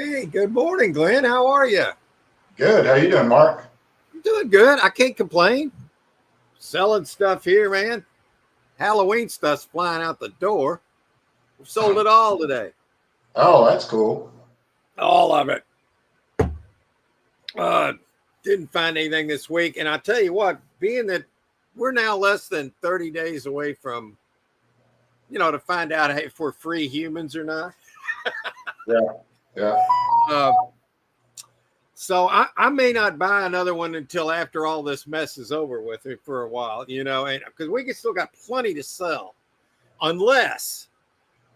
Hey, good morning, Glenn. How are you? Good. How you doing, Mark? I'm doing good. I can't complain. Selling stuff here, man. Halloween stuff's flying out the door. We've sold it all today. Oh, that's cool. All of it. Uh, didn't find anything this week. And I tell you what, being that we're now less than 30 days away from, to find out if we're free humans or not. Yeah. Yeah. Uh, so I may not buy another one until after all this mess is over with it for a while, and because we can still got plenty to sell, unless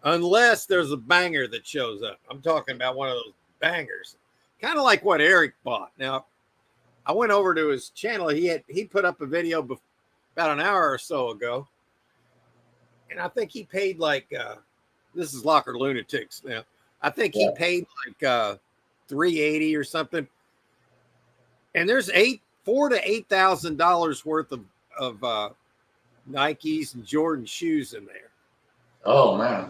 there's a banger that shows up. I'm talking about one of those bangers, kind of like what Eric bought. Now, I went over to his channel. He put up a video about an hour or so ago, and I think he paid like this is Locker Lunatics now. I think he paid like 380 or something. And there's $4,000 to $8,000 worth of Nikes and Jordan shoes in there. Oh man.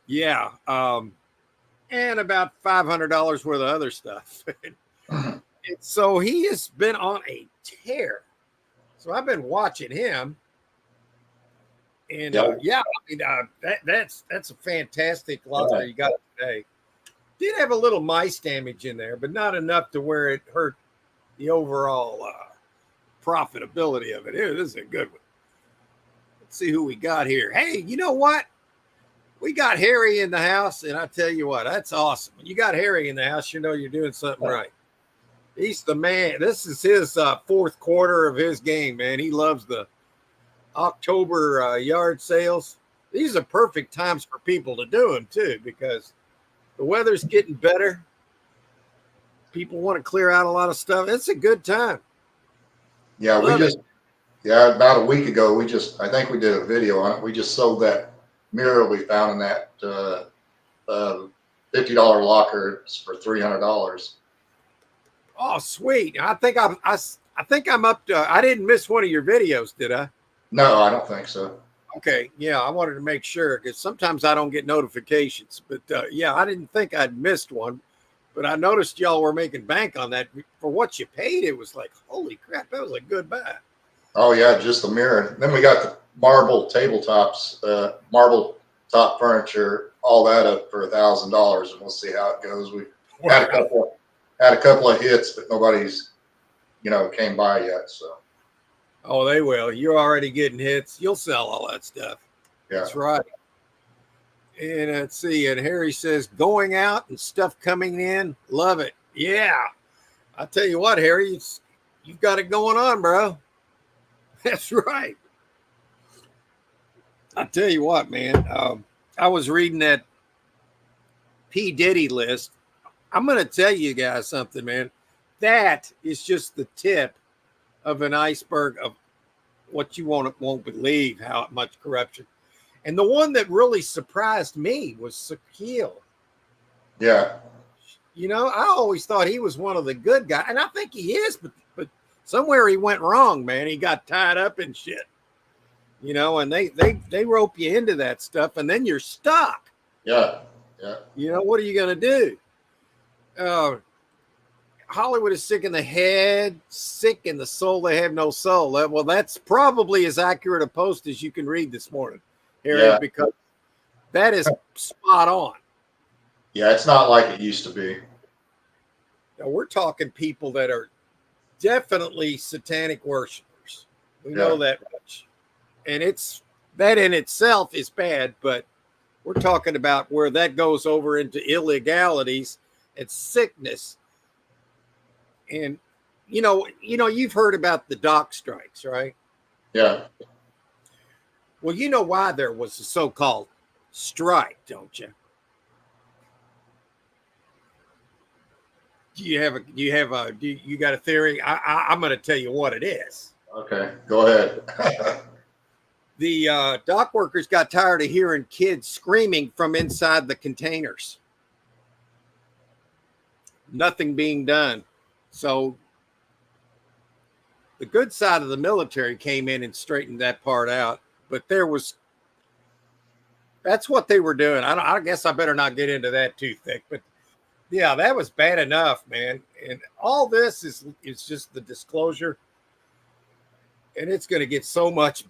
Yeah. And about $500 worth of other stuff. And so he has been on a tear. So I've been watching him. And that's a fantastic locker you got today. Did have a little mice damage in there, but not enough to where it hurt the overall profitability of it. Here, this is a good one. Let's see who we got here. Hey, you know what? We got Harry in the house, and I tell you what, that's awesome. When you got Harry in the house, you know you're doing something right. He's the man. This is his fourth quarter of his game, man. He loves the October yard sales. These are perfect times for people to do them, too, because the weather's getting better. People want to clear out a lot of stuff. It's a good time. Yeah, about a week ago, I think we did a video on it. We just sold that mirror we found in that $50 locker for $300. Oh, sweet. I think I'm up to, I didn't miss one of your videos, did I? No, I don't think so. Okay. Yeah, I wanted to make sure because sometimes I don't get notifications. But I didn't think I'd missed one. But I noticed y'all were making bank on that. For what you paid, it was like, holy crap, that was a good buy. Oh yeah, just the mirror. Then we got the marble tabletops, marble top furniture, all that up for $1,000, and we'll see how it goes. We had a couple of hits, but nobody's came by yet. So. Oh, they will. You're already getting hits. You'll sell all that stuff. Yeah. That's right. And let's see. And Harry says, going out and stuff coming in. Love it. Yeah. I tell you what, Harry, you've got it going on, bro. That's right. I tell you what, man. I was reading that P. Diddy list. I'm going to tell you guys something, man. That is just the tip of an iceberg of what you won't believe how much corruption. And the one that really surprised me was Shaquille. Yeah. I always thought he was one of the good guys, and I think he is, but somewhere he went wrong, man. He got tied up in shit. And they rope you into that stuff, and then you're stuck. Yeah. Yeah. What are you going to do? Hollywood is sick in the head, sick in the soul. They have no soul. Well, that's probably as accurate a post as you can read this morning, Harry, because that is spot on. Yeah, it's not like it used to be. Now, we're talking people that are definitely satanic worshipers. We know that much. And that in itself is bad, but we're talking about where that goes over into illegalities and sickness. And, you've heard about the dock strikes, right? Yeah. Well, you know why there was a so-called strike, don't you? Do you got a theory? I'm going to tell you what it is. Okay, go ahead. The dock workers got tired of hearing kids screaming from inside the containers. Nothing being done. So the good side of the military came in and straightened that part out. But that's what they were doing. I guess I better not get into that too thick, but Yeah, that was bad enough, man. And all this is just the disclosure, and it's going to get so much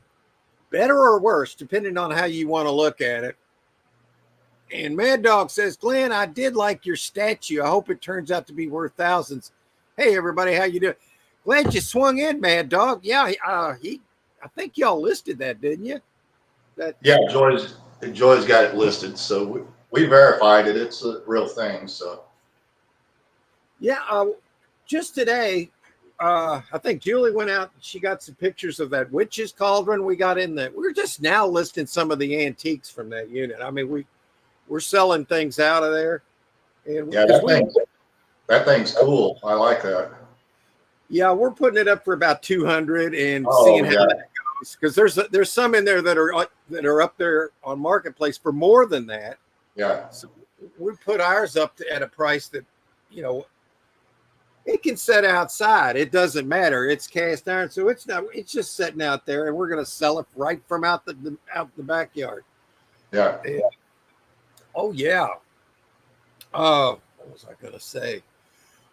better or worse depending on how you want to look at it. And Mad Dog says, Glenn, I did like your statue. I hope it turns out to be worth thousands. Hey, everybody, how you doing? Glad you swung in, Mad Dog. Yeah, I think y'all listed that, didn't you? Yeah, Joy's got it listed, so we verified it. It's a real thing. So yeah, just today, I think Julie went out. She got some pictures of that witch's cauldron we got in there. We're just now listing some of the antiques from that unit. I mean, we're selling things out of there, and yeah, that thing's cool. I like that. Yeah, we're putting it up for about 200 and seeing how yeah. that goes. Because there's some in there that are up there on Marketplace for more than that. Yeah. So we put ours up at a price that, it can set outside. It doesn't matter. It's cast iron, so it's just sitting out there, and we're going to sell it right from out the backyard. Yeah. And, oh yeah. What was I going to say?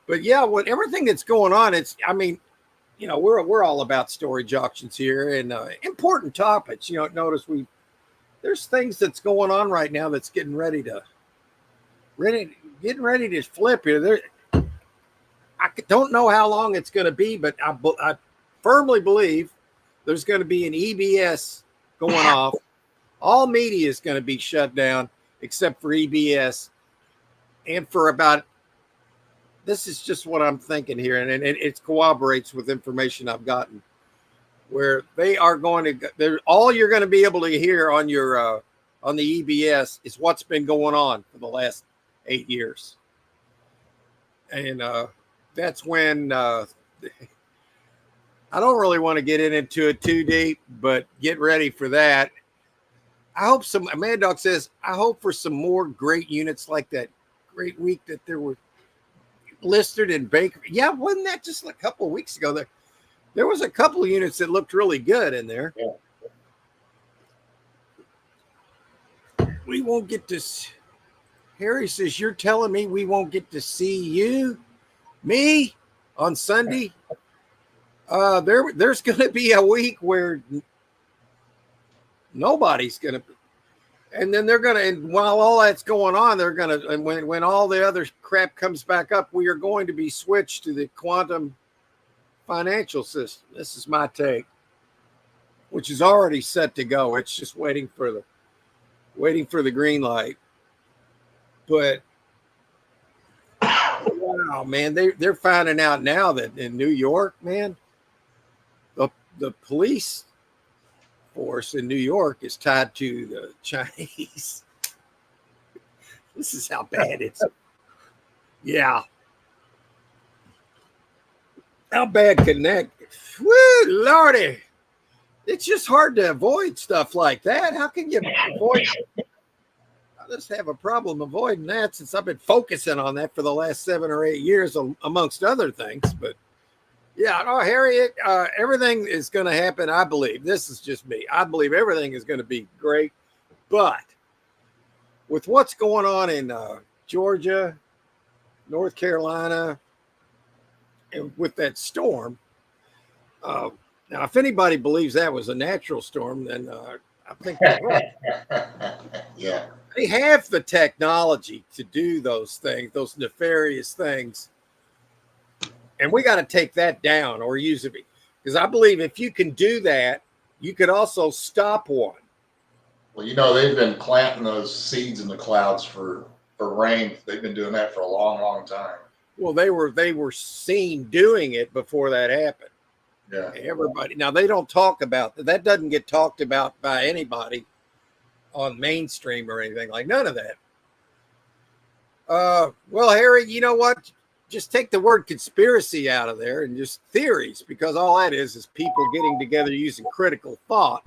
But yeah, with everything that's going on, we're all about storage auctions here and important topics. Notice there's things that's going on right now that's getting ready to flip here. I don't know how long it's going to be, but I firmly believe there's going to be an EBS going off. All media is going to be shut down except for EBS, and for about. This is just what I'm thinking here, and it corroborates with information I've gotten, where they are going to. All you're going to be able to hear on your on the EBS is what's been going on for the last 8 years, and that's when I don't really want to get into it too deep, but get ready for that. I hope Mad Dog says, I hope for some more great units like that great week that there were listed in Baker. Yeah, wasn't that just a couple of weeks ago? There was a couple of units that looked really good in there. Yeah. We won't get to. Harry says, you're telling me we won't get to see me on Sunday? There's going to be a week where nobody's going to. And then they're going to, and while all that's going on, they're going to, and when all the other crap comes back up, we are going to be switched to the quantum financial system. This is my take, which is already set to go. It's just waiting for the green light. But wow, man, they're finding out now that in New York, man, the police force in New York is tied to the Chinese. This is how bad it's. Yeah. How bad can that? Woo, Lordy. It's just hard to avoid stuff like that. How can you avoid? I just have a problem avoiding that since I've been focusing on that for the last 7 or 8 years, amongst other things. But yeah, no, Harriet, everything is going to happen. I believe this is just me. I believe everything is going to be great. But with what's going on in Georgia, North Carolina, and with that storm, now if anybody believes that was a natural storm, then I think they're right. Yeah. They have the technology to do those things, those nefarious things. And we got to take that down or use it. Because I believe if you can do that, you could also stop one. Well, they've been planting those seeds in the clouds for rain. They've been doing that for a long, long time. Well, they were seen doing it before that happened. Yeah. Everybody. Now, they don't talk about that. That doesn't get talked about by anybody on mainstream or anything, like none of that. Well, Harry, you know what? Just take the word conspiracy out of there and just theories, because all that is people getting together using critical thought.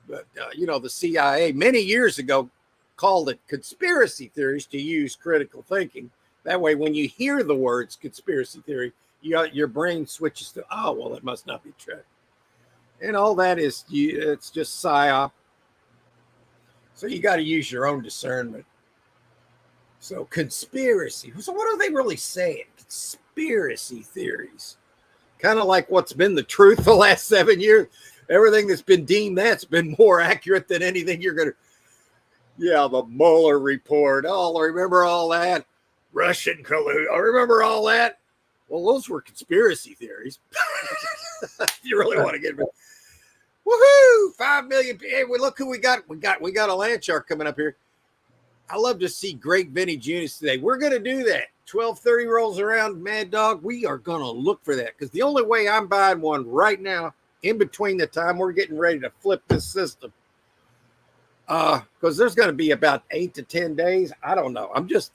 But, the CIA many years ago called it conspiracy theories to use critical thinking. That way, when you hear the words conspiracy theory, your brain switches to, oh, well, it must not be true. And all that it's just psyop. So you got to use your own discernment. So conspiracy. So what are they really saying? Conspiracy theories. Kind of like what's been the truth the last 7 years. Everything that's been deemed that's been more accurate than anything you're going to. Yeah, the Mueller report. Oh, remember all that? Russian collusion. I remember all that. Well, those were conspiracy theories. You really want to get woohoo! 5 million. Hey, look who we got. We got a land shark coming up here. I love to see great vintage units today. We're going to do that. 12:30 rolls around, Mad Dog. We are going to look for that because the only way I'm buying one right now, in between the time we're getting ready to flip this system, because there's going to be about 8 to 10 days. I don't know. I'm just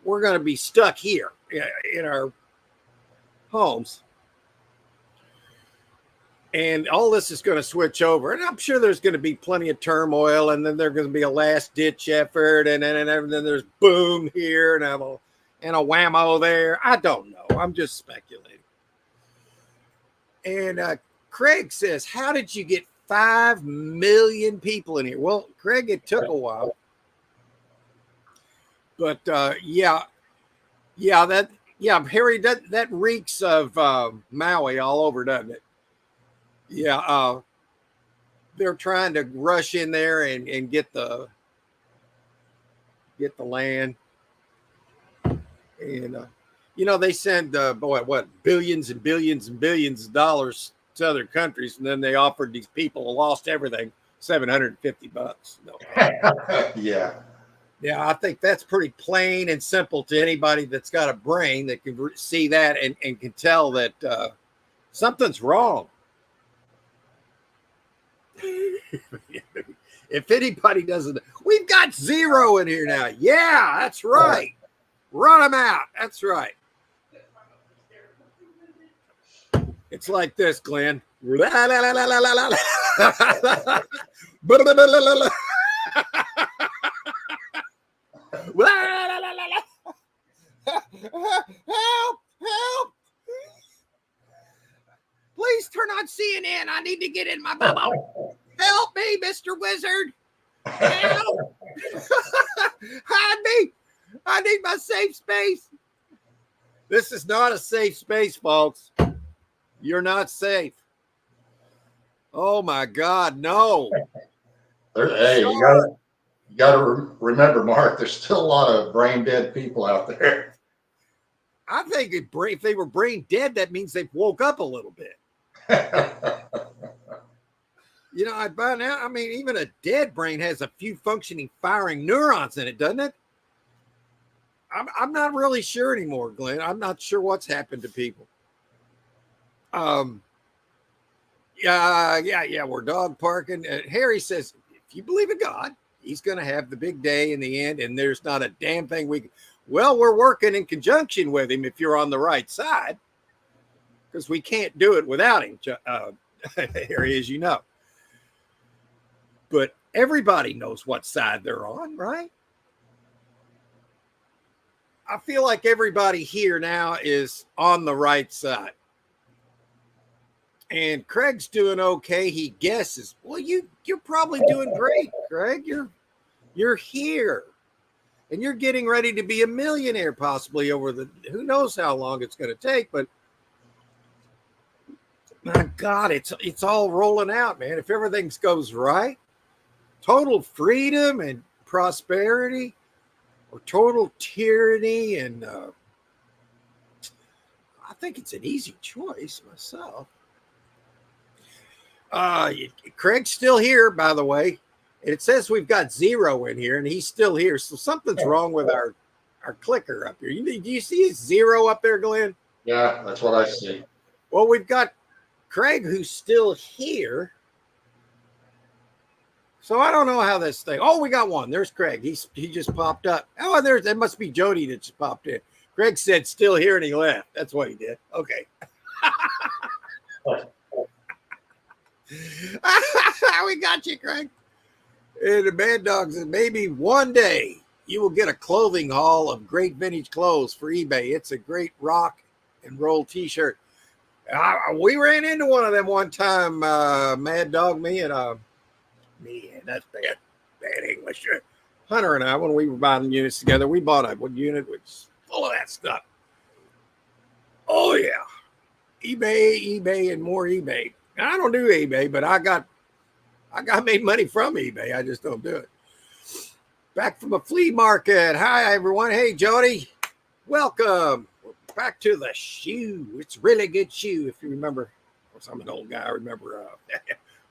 we're going to be stuck here in our homes. And all this is going to switch over. And I'm sure there's going to be plenty of turmoil. And then there's going to be a last ditch effort. And then there's boom here and a whammo there. I don't know. I'm just speculating. And Craig says, how did you get 5 million people in here? Well, Craig, it took a while. But Harry, that reeks of Maui all over, doesn't it? Yeah, they're trying to rush in there and get the land, and they send billions and billions and billions of dollars to other countries, and then they offered these people who lost everything $750. No. Yeah. Yeah, I think that's pretty plain and simple to anybody that's got a brain that can see that and can tell that something's wrong. If anybody doesn't, we've got zero in here now. Yeah, that's right. Run them out. That's right. It's like this, Glenn. Help! Please turn on CNN. I need to get in my bubble. Help me, Mr. Wizard. Help. Hide me. I need my safe space. This is not a safe space, folks. You're not safe. Oh, my God, no. Hey, you got to remember, Mark, there's still a lot of brain dead people out there. I think if they were brain dead, that means they've woke up a little bit. By now, I mean, even a dead brain has a few functioning, firing neurons in it, doesn't it? I'm not really sure anymore, Glenn. I'm not sure what's happened to people. We're dog parking. Harry says, if you believe in God, he's going to have the big day in the end, and there's not a damn thing we can. Well, we're working in conjunction with him if you're on the right side, because we can't do it without him, Harry, as you know. But everybody knows what side they're on, right? I feel like everybody here now is on the right side. And Craig's doing okay. He guesses. Well, you're probably doing great, Craig. You're here. And you're getting ready to be a millionaire possibly over who knows how long it's going to take, but my God, it's all rolling out, man. If everything goes right, total freedom and prosperity, or total tyranny, and I think it's an easy choice myself. Craig's still here, by the way. It says we've got zero in here, and he's still here. So something's wrong with our clicker up here. Do you see zero up there, Glenn? Yeah, that's what I see. Well, we've got Craig who's still here. So I don't know how this thing. Oh, we got one. There's Craig. He just popped up. Oh, that must be Jody that just popped in. Craig said still here, and he left. That's what he did. Okay. We got you, Craig. And the Mad Dog says, maybe one day you will get a clothing haul of great vintage clothes for eBay. It's a great rock and roll t-shirt. We ran into one of them one time, Mad Dog, me and that's bad English. Hunter and I, when we were buying units together, we bought a unit which is full of that stuff. Oh yeah, eBay, and more eBay. Now, I don't do eBay, but I got made money from eBay. I just don't do it. Back from a flea market. Hi everyone. Hey Jody, welcome. We're back to the shoe. It's really good shoe. If you remember, of course I'm an old guy. I remember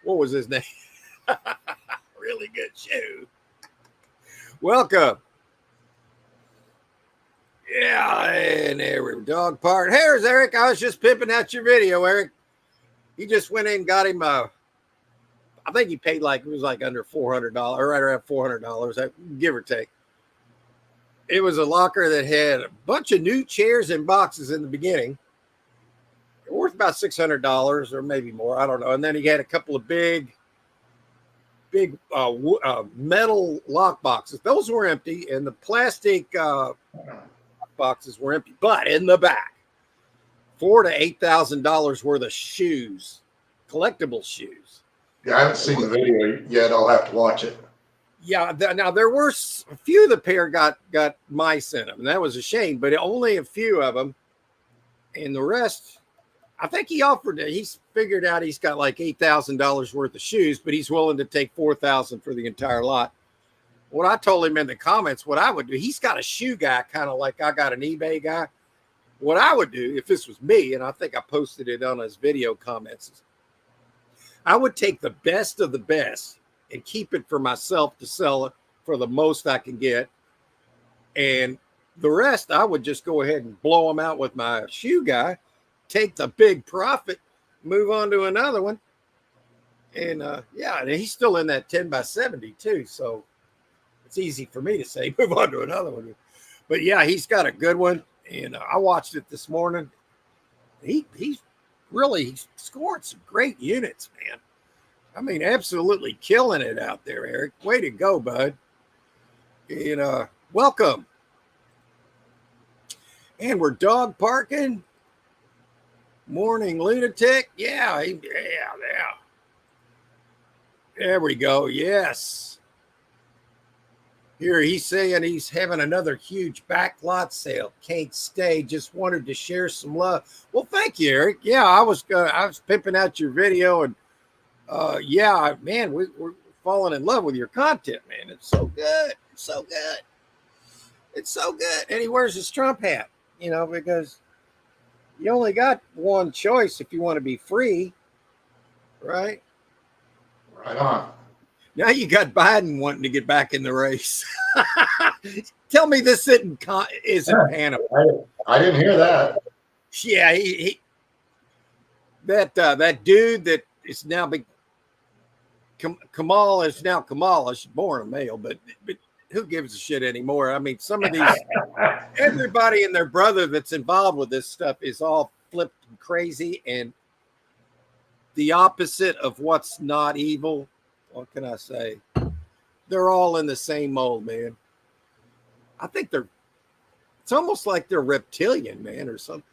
what was his name? Really good shoe. Welcome. Yeah, and there we go. Dog part. Here's Eric. I was just pimping out your video, Eric. He just went in and got him I think he paid like, it was like under $400, right around $400, give or take. It was a locker that had a bunch of new chairs and boxes in the beginning. Worth about $600 or maybe more. I don't know. And then he had a couple of big metal lock boxes. Those were empty, and the plastic boxes were empty. But in the back, $4,000 to $8,000 worth of shoes, collectible shoes. Yeah, I haven't seen the video yet. I'll have to watch it. Yeah, now there were a few of the pair got mice in them, and that was a shame. But only a few of them, and the rest. I think he's figured out he's got like $8,000 worth of shoes, but he's willing to take $4,000 for the entire lot. What I told him in the comments, what I would do, he's got a shoe guy, kind of like I got an eBay guy. What I would do if this was me, and I think I posted it on his video comments, I would take the best of the best and keep it for myself to sell it for the most I can get. And the rest, I would just go ahead and blow them out with my shoe guy, take the big profit, move on to another one. And and he's still in that 10 by 70 too. So it's easy for me to say, move on to another one. But yeah, he's got a good one. And I watched it this morning. He's scored some great units, man. I mean, absolutely killing it out there, Eric. Way to go, bud. And welcome. And we're dog parking. Morning lunatic. Yeah. There we go. Yes. Here he's saying he's having another huge backlot sale. Can't stay. Just wanted to share some love. Well, thank you, Eric. Yeah, I was pimping out your video, and man, we're falling in love with your content, man. It's so good. It's so good. It's so good. And he wears his Trump hat, because you only got one choice if you want to be free, right? Right on. Now you got Biden wanting to get back in the race. Tell me this isn't Hannibal. I didn't hear that. Yeah, that dude that is now Kamala is now Kamala. She's born a male, but who gives a shit anymore? I mean, some of these, everybody and their brother that's involved with this stuff is all flipped and crazy and the opposite of what's not evil. What can I say? They're all in the same mold, man. I think it's almost like they're reptilian, man, or something.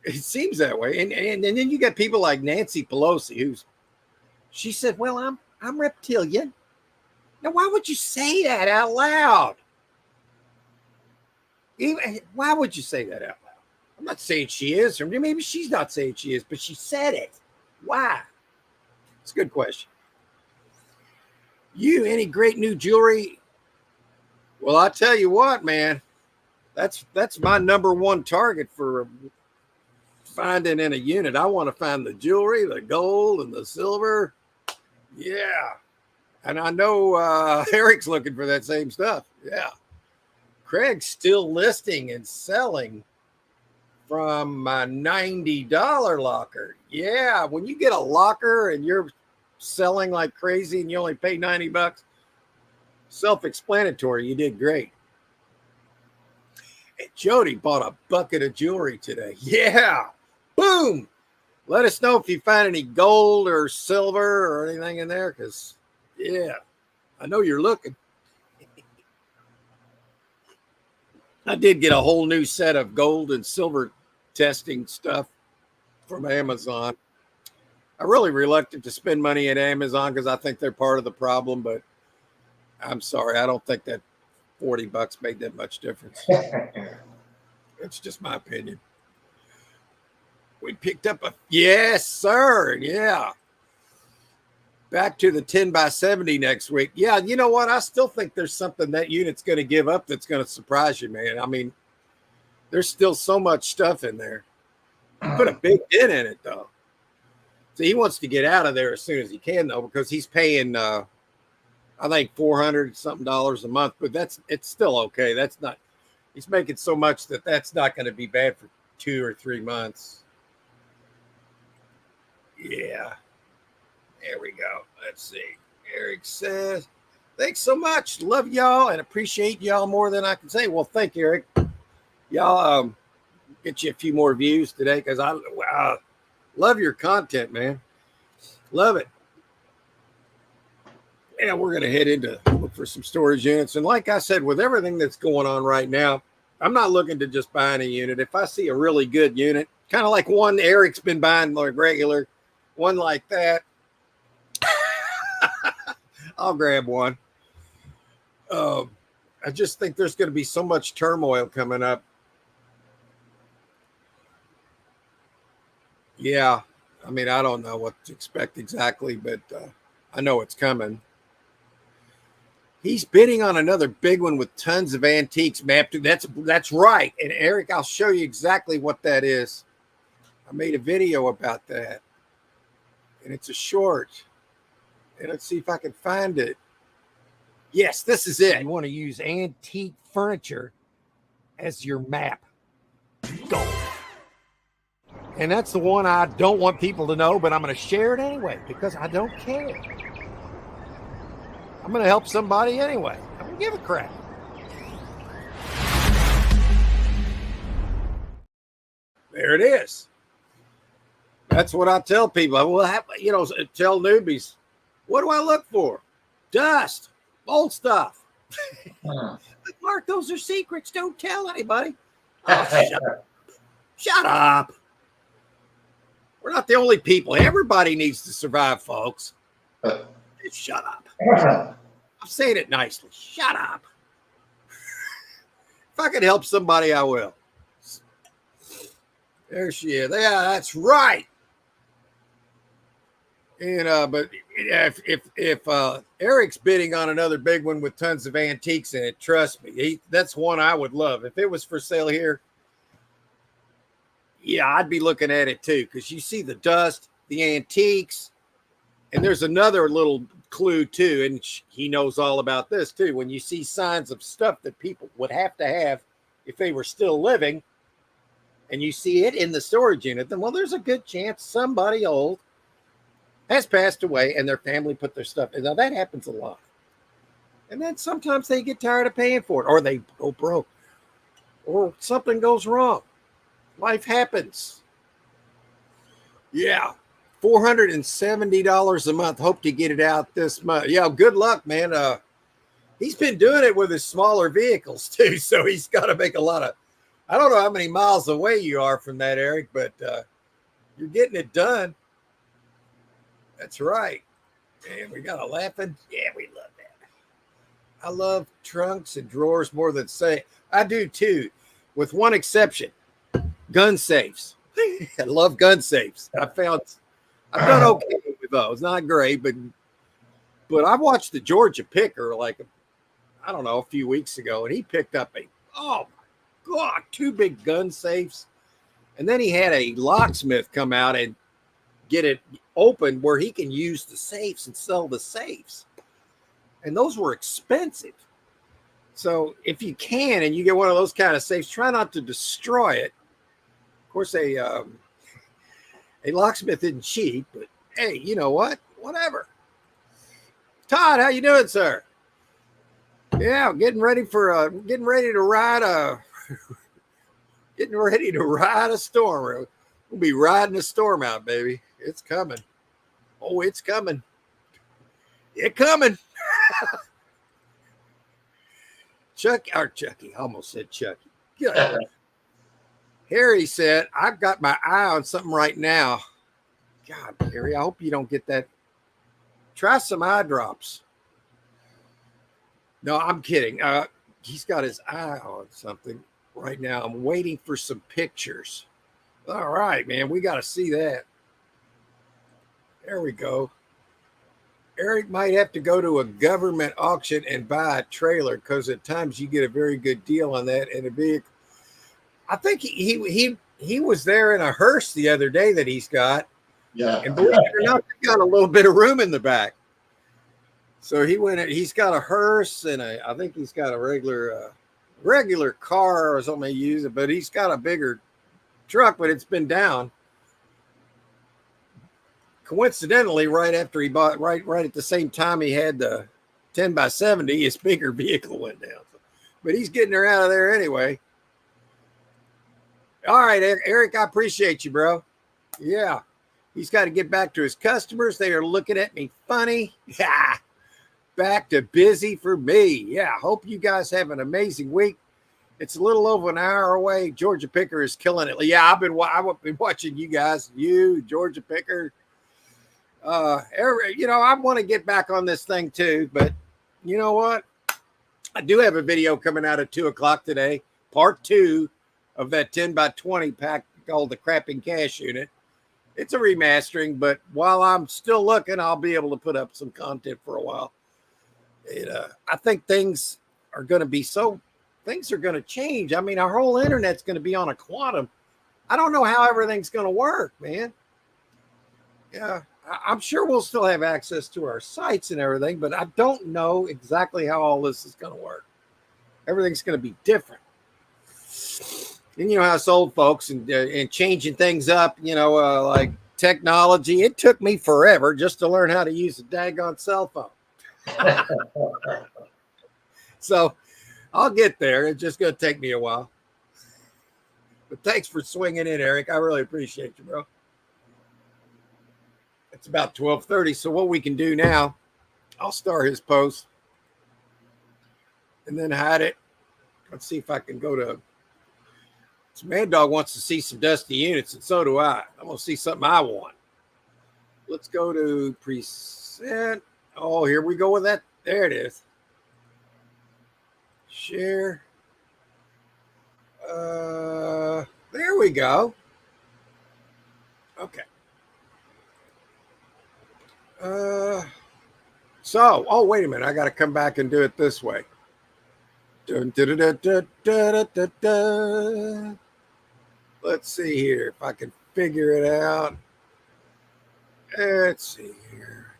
It seems that way. And then you get people like Nancy Pelosi, she said, well, I'm reptilian. Now, why would you say that out loud? Why would you say that out loud? I'm not saying she is, or maybe she's not saying she is, but she said it. Why? It's a good question. Any great new jewelry? Well, I tell you what, man, that's my number one target for finding in a unit. I want to find the jewelry, the gold and the silver. Yeah. And I know Eric's looking for that same stuff. Yeah. Craig's still listing and selling from my $90 locker. Yeah. When you get a locker and you're selling like crazy and you only pay $90, self-explanatory. You did great. And Jody bought a bucket of jewelry today. Yeah. Boom. Let us know if you find any gold or silver or anything in there, because I know you're looking. I did get a whole new set of gold and silver testing stuff from Amazon. I'm really reluctant to spend money at Amazon because I think they're part of the problem, but I'm sorry. I don't think that $40 made that much difference. That's just my opinion. We picked up yes, sir. Yeah. Back to the 10x70 next week. Yeah, you know what? I still think there's something that unit's going to give up that's going to surprise you, man. I mean, there's still so much stuff in there. He put a big dent in it, though. So he wants to get out of there as soon as he can, though, because he's paying, I think, $400 something a month. But it's still okay. That's not. He's making so much that's not going to be bad for 2 or 3 months. Yeah. There we go. Let's see. Eric says, thanks so much. Love y'all and appreciate y'all more than I can say. Well, thank you, Eric. Y'all get you a few more views today because I love your content, man. Love it. Yeah, we're going to head into look for some storage units. And like I said, with everything that's going on right now, I'm not looking to just buy any unit. If I see a really good unit, kind of like one Eric's been buying like regular, one like that, I'll grab one. I just think there's going to be so much turmoil coming up. Yeah. I mean, I don't know what to expect exactly, but I know it's coming. He's bidding on another big one with tons of antiques mapped to. That's right. And Eric, I'll show you exactly what that is. I made a video about that. And it's a short. And let's see if I can find it. Yes, this is it. You want to use antique furniture as your map. Go. And that's the one I don't want people to know, but I'm going to share it anyway because I don't care. I'm going to help somebody anyway. I don't give a crap. There it is. That's what I tell people. I will have, tell newbies, what do I look for? Dust, old stuff. Mark, those are secrets. Don't tell anybody. Oh, shut up. We're not the only people. Everybody needs to survive, folks. Just shut up. I'm saying it nicely. Shut up. If I can help somebody, I will. There she is. Yeah, that's right. And but if Eric's bidding on another big one with tons of antiques in it, trust me, that's one I would love. If it was for sale here, yeah, I'd be looking at it too, because you see the dust, the antiques, and there's another little clue too, and he knows all about this too. When you see signs of stuff that people would have to have if they were still living, and you see it in the storage unit, then well, there's a good chance somebody old has passed away and their family put their stuff in. Now that happens a lot. And then sometimes they get tired of paying for it, or they go broke, or something goes wrong. Life happens. Yeah. $470 a month. Hope to get it out this month. Yeah, good luck, man. He's been doing it with his smaller vehicles too. So he's got to make a lot of, I don't know how many miles away you are from that, Eric, but you're getting it done. That's right. And we got a laughing. Yeah, we love that. I love trunks and drawers more than say. I do too, with one exception. Gun safes. I love gun safes. I've done okay with those. Not great, but I watched the Georgia Picker a few weeks ago, and he picked up oh my God, 2 big gun safes. And then he had a locksmith come out and get it open where he can use the safes and sell the safes. And those were expensive. So if you can, and you get one of those kind of safes, try not to destroy it. Of course, a locksmith isn't cheap, but hey, you know what? Whatever. Todd, how you doing, sir? Yeah, getting ready to ride a storm. We'll be riding a storm out, baby. It's coming. Oh, it's coming. It's coming. Chucky, I almost said Chucky. Good. Harry said, I've got my eye on something right now. God, Harry, I hope you don't get that. Try some eye drops. No, I'm kidding. He's got his eye on something right now. I'm waiting for some pictures. All right, man. We got to see that. There we go. Eric might have to go to a government auction and buy a trailer because at times you get a very good deal on that in a vehicle. I think he was there in a hearse the other day that he's got. Yeah. And believe it or not, they got a little bit of room in the back. So he's got a hearse and I think he's got a regular car or something he uses, but he's got a bigger truck, but it's been down. Coincidentally, right after he bought, right at the same time he had the 10x70, his bigger vehicle went down. But he's getting her out of there anyway. All right, Eric, I appreciate you, bro. Yeah, he's got to get back to his customers. They are looking at me funny. Yeah, back to busy for me. Yeah, hope you guys have an amazing week. It's a little over an hour away. Georgia Picker is killing it. Yeah, I've been watching you guys. You, Georgia Picker. I want to get back on this thing too, but you know what? I do have a video coming out at 2:00 today, part 2 of that 10x20 pack called the Crapping Cash Unit. It's a remastering, but while I'm still looking, I'll be able to put up some content for a while. I think things are going to change. I mean, our whole internet's going to be on a quantum. I don't know how everything's going to work, man. Yeah. I'm sure we'll still have access to our sites and everything, but I don't know exactly how all this is going to work. Everything's going to be different. And you know how us old folks and changing things up, like technology. It took me forever just to learn how to use a daggone cell phone. So I'll get there. It's just going to take me a while. But thanks for swinging in, Eric. I really appreciate you, bro. It's about 12:30. So what we can do now, I'll start his post and then hide it. Let's see if I can go to. Mad Dog wants to see some dusty units, and so do I. I'm going to see something I want. Let's go to preset. Oh, here we go with that. There it is. Share. There we go. Okay. Wait a minute. I got to come back and do it this way. Let's see here if I can figure it out. Let's see here.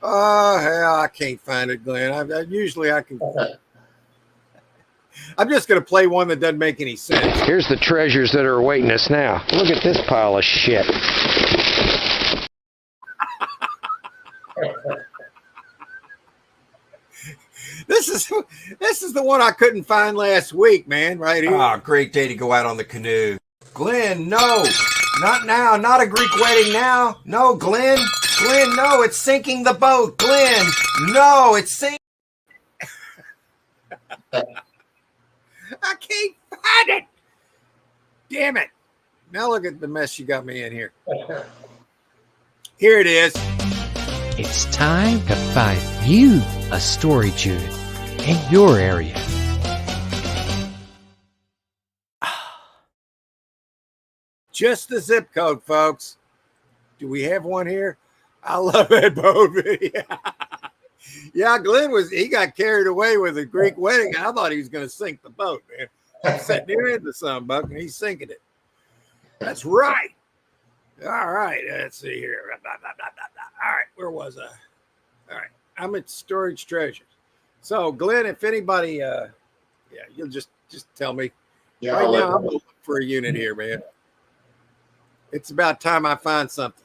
Oh, hell, I can't find it, Glenn. Usually I can. I'm just going to play one that doesn't make any sense. Here's the treasures that are awaiting us now. Look at this pile of shit. This is the one I couldn't find last week, man, right here. Ah, great day to go out on the canoe. Glenn, no. Not now. Not a Greek wedding now. No, Glenn. Glenn, no. It's sinking the boat. Glenn, no. It's sinking. I can't find it. Damn it. Now look at the mess you got me in here. Here it is. It's time to find you a storage unit in your area. Just the zip code, folks. Do we have one here? I love that boat video. Yeah, Glenn he got carried away with a Greek wedding. I thought he was going to sink the boat, man. I'm sitting here in the sun, Buck, and he's sinking it. That's right. All right, let's see here. All right, where was I? All right, I'm at Storage Treasures. So, Glenn, if anybody, you'll just tell me. Yeah, right now, I'm looking for a unit here, man. It's about time I find something.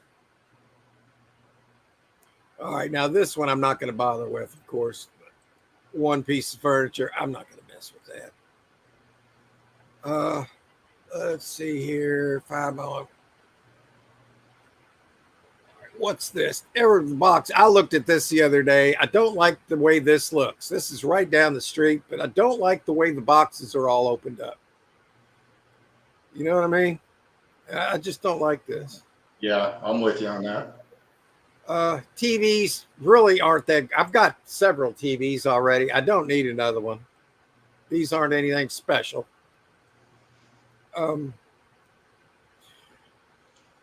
All right, now this one I'm not going to bother with, of course. One piece of furniture, I'm not going to mess with that. Let's see here. 5 on. What's this? Ever the box. I looked at this the other day. I don't like the way this looks. This is right down the street, but I don't like the way the boxes are all opened up. You know what I mean? I just don't like this. Yeah, I'm with you on that. TVs really aren't that. I've got several TVs already. I don't need another one. These aren't anything special.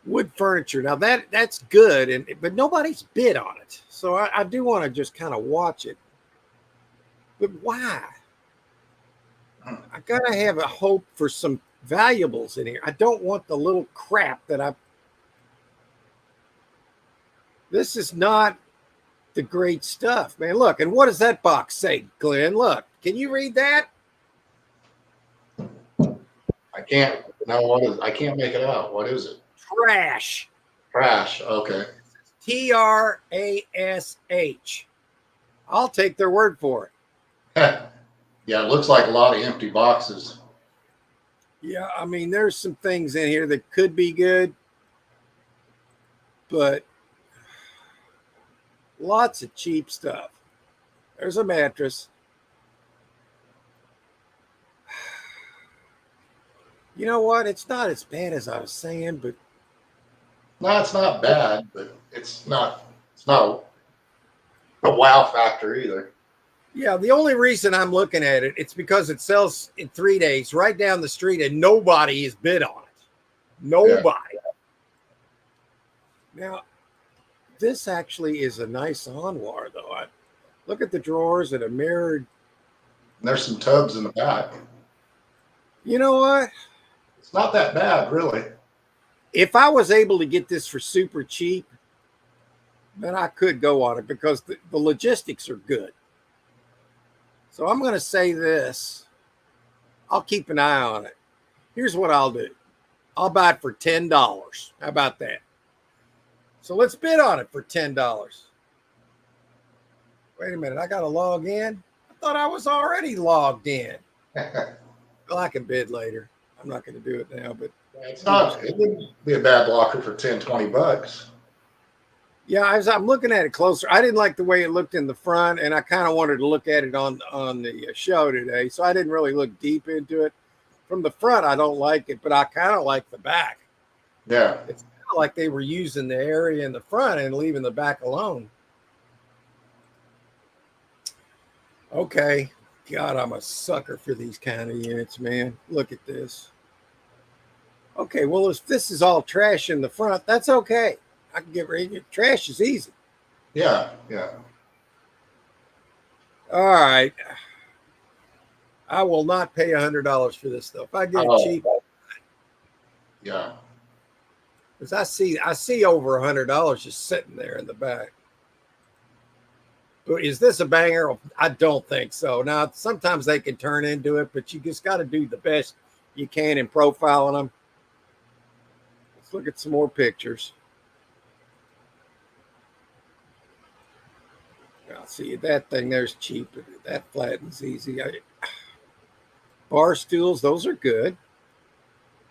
Wood furniture. Now that's good, but nobody's bid on it. So I do want to just kind of watch it. But why? I gotta have a hope for some valuables in here. I don't want the little crap that I. This is not the great stuff, man. Look, and what does that box say, Glenn? Look, can you read that? I can't. No, what is? I can't make it out. What is it? Trash. Trash. Okay. TRASH. I'll take their word for it. Yeah, it looks like a lot of empty boxes. Yeah, I mean, there's some things in here that could be good, but lots of cheap stuff. There's a mattress. You know what? It's not as bad as I was saying, but No, it's not bad, but it's not a wow factor either. yeah, the only reason I'm looking at it, it's because it sells in 3 days right down the street and nobody has bid on it. Nobody. Now, this actually is a nice armoire, though. Look at the drawers and a mirrored. And there's some tubs in the back. You know what? It's not that bad, really. If I was able to get this for super cheap, then I could go on it because the logistics are good. So I'm going to say this. I'll keep an eye on it. Here's what I'll do. I'll buy it for $10. How about that? So let's bid on it for $10. Wait a minute. I got to log in. I thought I was already logged in. Well, I can bid later. I'm not going to do it now, but It's not. It wouldn't be a bad locker for 10, 20 bucks. yeah, I'm looking at it closer. I didn't like the way it looked in the front, and I kind of wanted to look at it on the show today, so I didn't really look deep into it. From the front, I don't like it, but I kind of like the back. Yeah. It's kind of like they were using the area in the front and leaving the back alone. Okay. God, I'm a sucker for these kind of units, man. Look at this. Okay, well, if this is all trash in the front, that's okay. I can get rid of it. Trash is easy. Yeah. Yeah. All right. I will not pay $100 for this stuff. If I get it cheap, Yeah. because I see over $100 just sitting there in the back. But is this a banger? I don't think so. Now, sometimes they can turn into it, but you just got to do the best you can in profiling them. Let's look at some more pictures. I'll see that thing there's cheap. That flattens easy. Bar stools, those are good.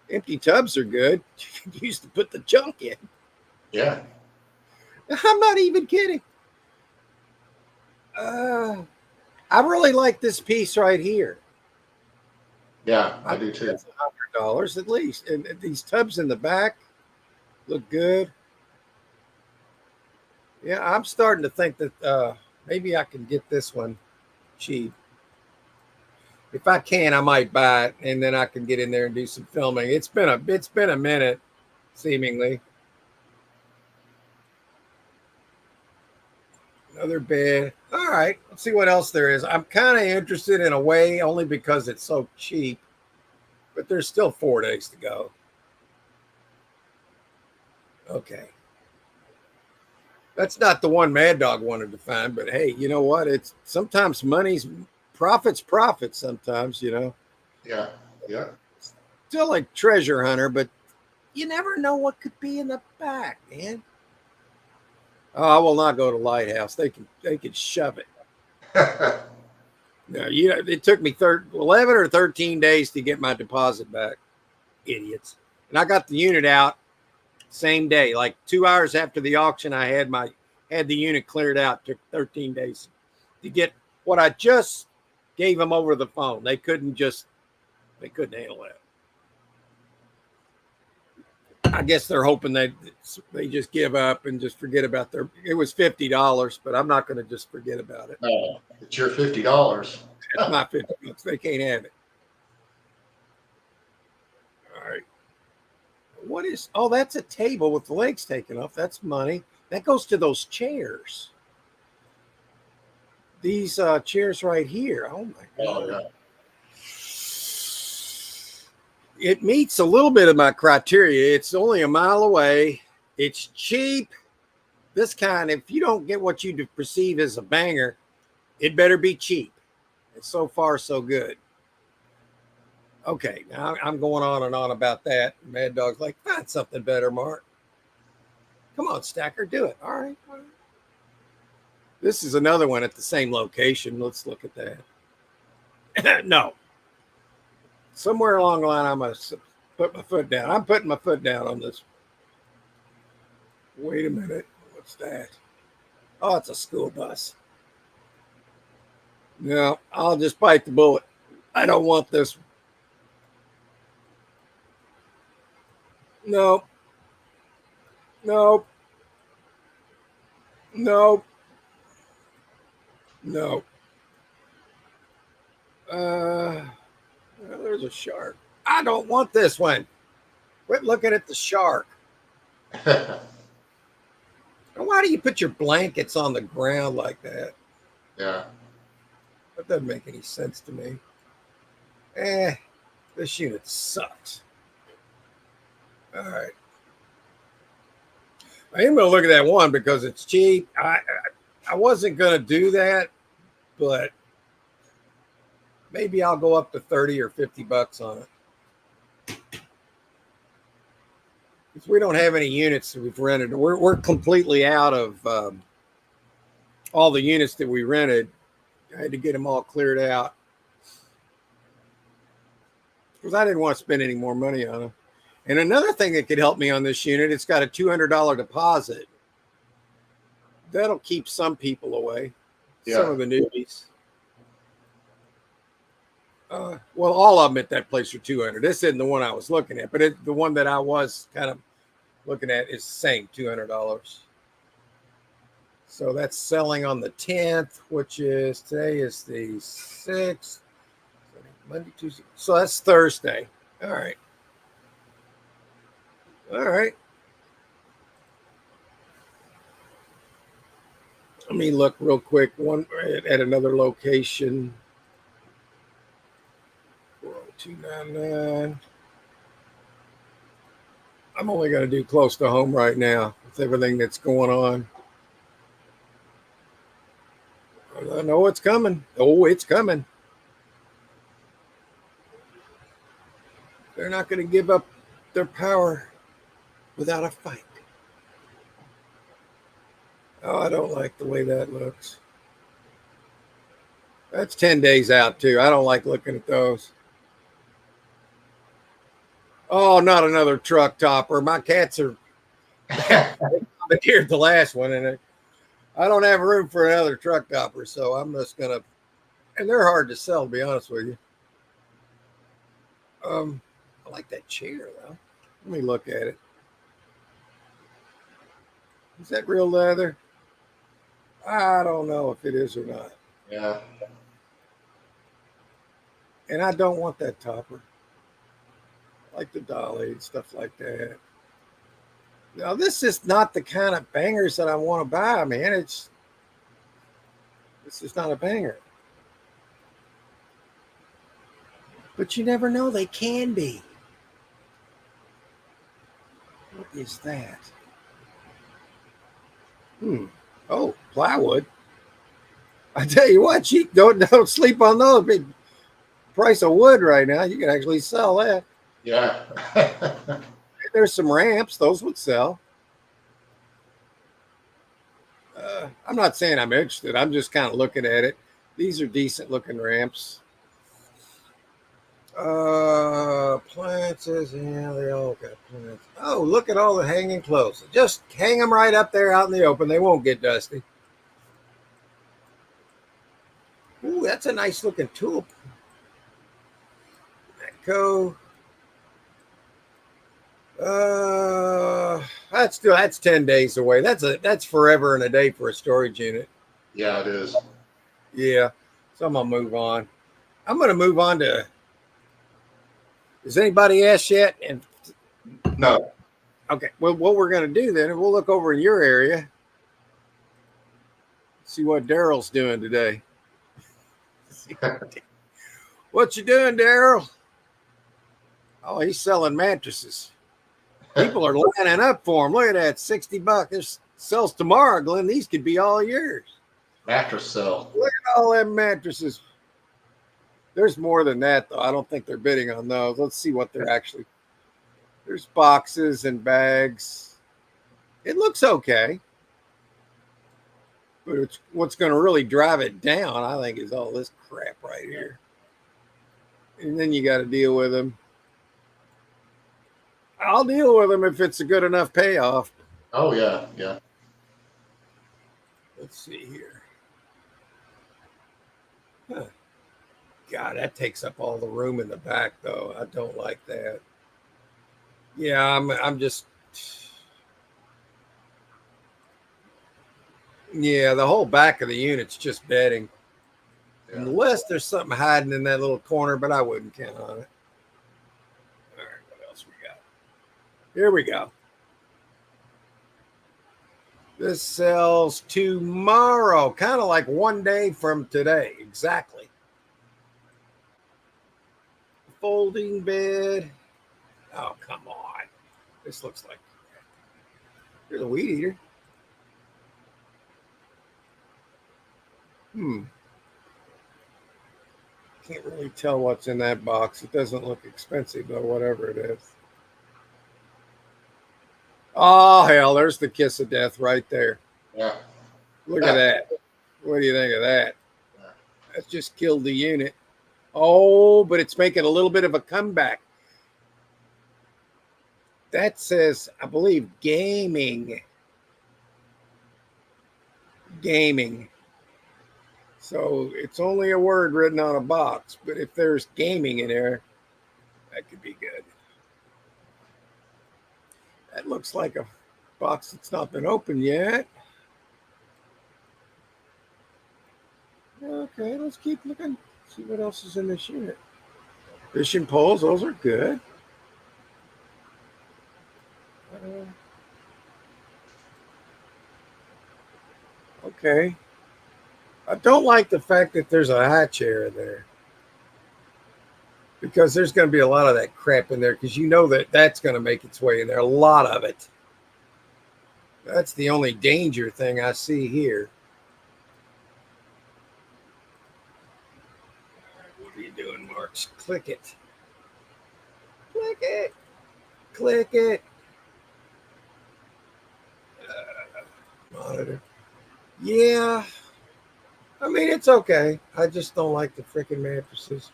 Empty tubs are good. You can use to put the junk in. Yeah. I'm not even kidding. I really like this piece right here. Yeah, I do too. That's $100 at least. And these tubs in the back look good. Yeah, I'm starting to think that maybe I can get this one cheap. If I can, I might buy it, and then I can get in there and do some filming. It's been a minute, seemingly. Another bed. All right, let's see what else there is. I'm kind of interested in a way, only because it's so cheap, but there's still 4 days to go. Okay. That's not the one Mad Dog wanted to find, but hey, you know what? It's sometimes profits sometimes, you know. Yeah. Yeah. Still like treasure hunter, but you never know what could be in the back, man. Oh, I will not go to Lighthouse. They can shove it. No, it took me 11 or 13 days to get my deposit back. Idiots. And I got the unit out same day, like 2 hours after the auction. I had the unit cleared out. Took 13 days to get what I just gave them over the phone. They couldn't handle that. I guess they're hoping that they just give up and just forget about their. It was $50, but I'm not going to just forget about it. No, it's your $50. It's not $50. They can't have it. All right. What is? Oh, that's a table with the legs taken off. That's money. That goes to those chairs. These chairs right here. Oh my God. Oh, yeah. It meets a little bit of my criteria. It's only a mile away. It's cheap. This kind, if you don't get what you perceive as a banger, it better be cheap. And so far, so good. Okay, now I'm going on and on about that. Mad Dog's like, find something better, Mark. Come on, Stacker, do it. All right. All right. This is another one at the same location. Let's look at that. No. Somewhere along the line, I'm going to put my foot down. I'm putting my foot down on this. Wait a minute. What's that? Oh, it's a school bus. No, I'll just bite the bullet. I don't want this. No. No. No. No. Well, there's a shark. I don't want this one. Quit looking at the shark. And why do you put your blankets on the ground like that? Yeah. That doesn't make any sense to me. This unit sucks. All right. I am going to look at that one because it's cheap. I wasn't going to do that, but maybe I'll go up to 30 or $50 on it. Because we don't have any units that we've rented. We're completely out of all the units that we rented. I had to get them all cleared out because I didn't want to spend any more money on them. And another thing that could help me on this unit, it's got a $200 deposit. That'll keep some people away, some of the newbies. Well, all of them at that place are $200. This isn't the one I was looking at, but the one that I was kind of looking at is the same, $200. So that's selling on the 10th, which is today is the 6th, Monday, Tuesday. So that's Thursday. All right. All right. Let me look real quick. One at another location. 40299. I'm only going to do close to home right now with everything that's going on. I know it's coming. Oh, it's coming. They're not going to give up their power without a fight. Oh, I don't like the way that looks. That's 10 days out, too. I don't like looking at those. Oh, not another truck topper. My cats are commandeered the last one, and I don't have room for another truck topper, so I'm just going to, and they're hard to sell, to be honest with you. I like that chair, though. Let me look at it. Is that real leather? I don't know if it is or not. Yeah. And I don't want that topper. I like the dolly and stuff like that. Now, this is not the kind of bangers that I want to buy, man. This is not a banger. But you never know. They can be. What is that? Oh, plywood. I tell you what, you don't sleep on those. Big price of wood right now. You can actually sell that. Yeah. There's some ramps. Those would sell. I'm not saying I'm interested. I'm just kind of looking at it. These are decent looking ramps. Appliances. Yeah, they all got plants. Oh, look at all the hanging clothes. Just hang them right up there out in the open. They won't get dusty. Ooh, that's a nice looking tool. Echo. that's 10 days away. That's forever and a day for a storage unit. Yeah, it is. Yeah. So I'm gonna move on. I'm gonna move on to. Has anybody asked yet? And No. okay, well, what we're gonna do then? We'll look over in your area, see what Daryl's doing today. What you doing, Daryl? Oh, he's selling mattresses. People are lining up for him. Look at that, $60. This sells tomorrow, Glenn. These could be all yours. Mattress sale. Look at all them mattresses. There's more than that, though. I don't think they're bidding on those. Let's see what they're actually. There's boxes and bags. It looks okay. But it's what's going to really drive it down, I think, is all this crap right here. And then you got to deal with them. I'll deal with them if it's a good enough payoff. Oh, yeah, yeah. Let's see here. Huh. God, that takes up all the room in the back, though. I don't like that. Yeah, I'm just. Yeah, the whole back of the unit's just bedding. Yeah. Unless there's something hiding in that little corner, but I wouldn't count on it. All right, what else we got? Here we go. This sells tomorrow, kind of like one day from today. Exactly. Folding bed. Oh, come on. This looks like. Here's a weed eater. Can't really tell what's in that box. It doesn't look expensive, though, whatever it is. Oh, hell, there's the kiss of death right there. Yeah. Look at that. What do you think of that? That's just killed the unit. Oh, but it's making a little bit of a comeback. That says, I believe, gaming. Gaming. So it's only a word written on a box, but if there's gaming in there, that could be good. That looks like a box that's not been opened yet. Okay, let's keep looking. See what else is in this unit. Fishing poles, those are good. Okay. I don't like the fact that there's a high chair in there. Because there's going to be a lot of that crap in there because you know that that's going to make its way in there. A lot of it. That's the only danger thing I see here. What are you doing, Marks? Click it. Click it. Click it. Monitor. Yeah. I mean, it's okay. I just don't like the freaking mattresses.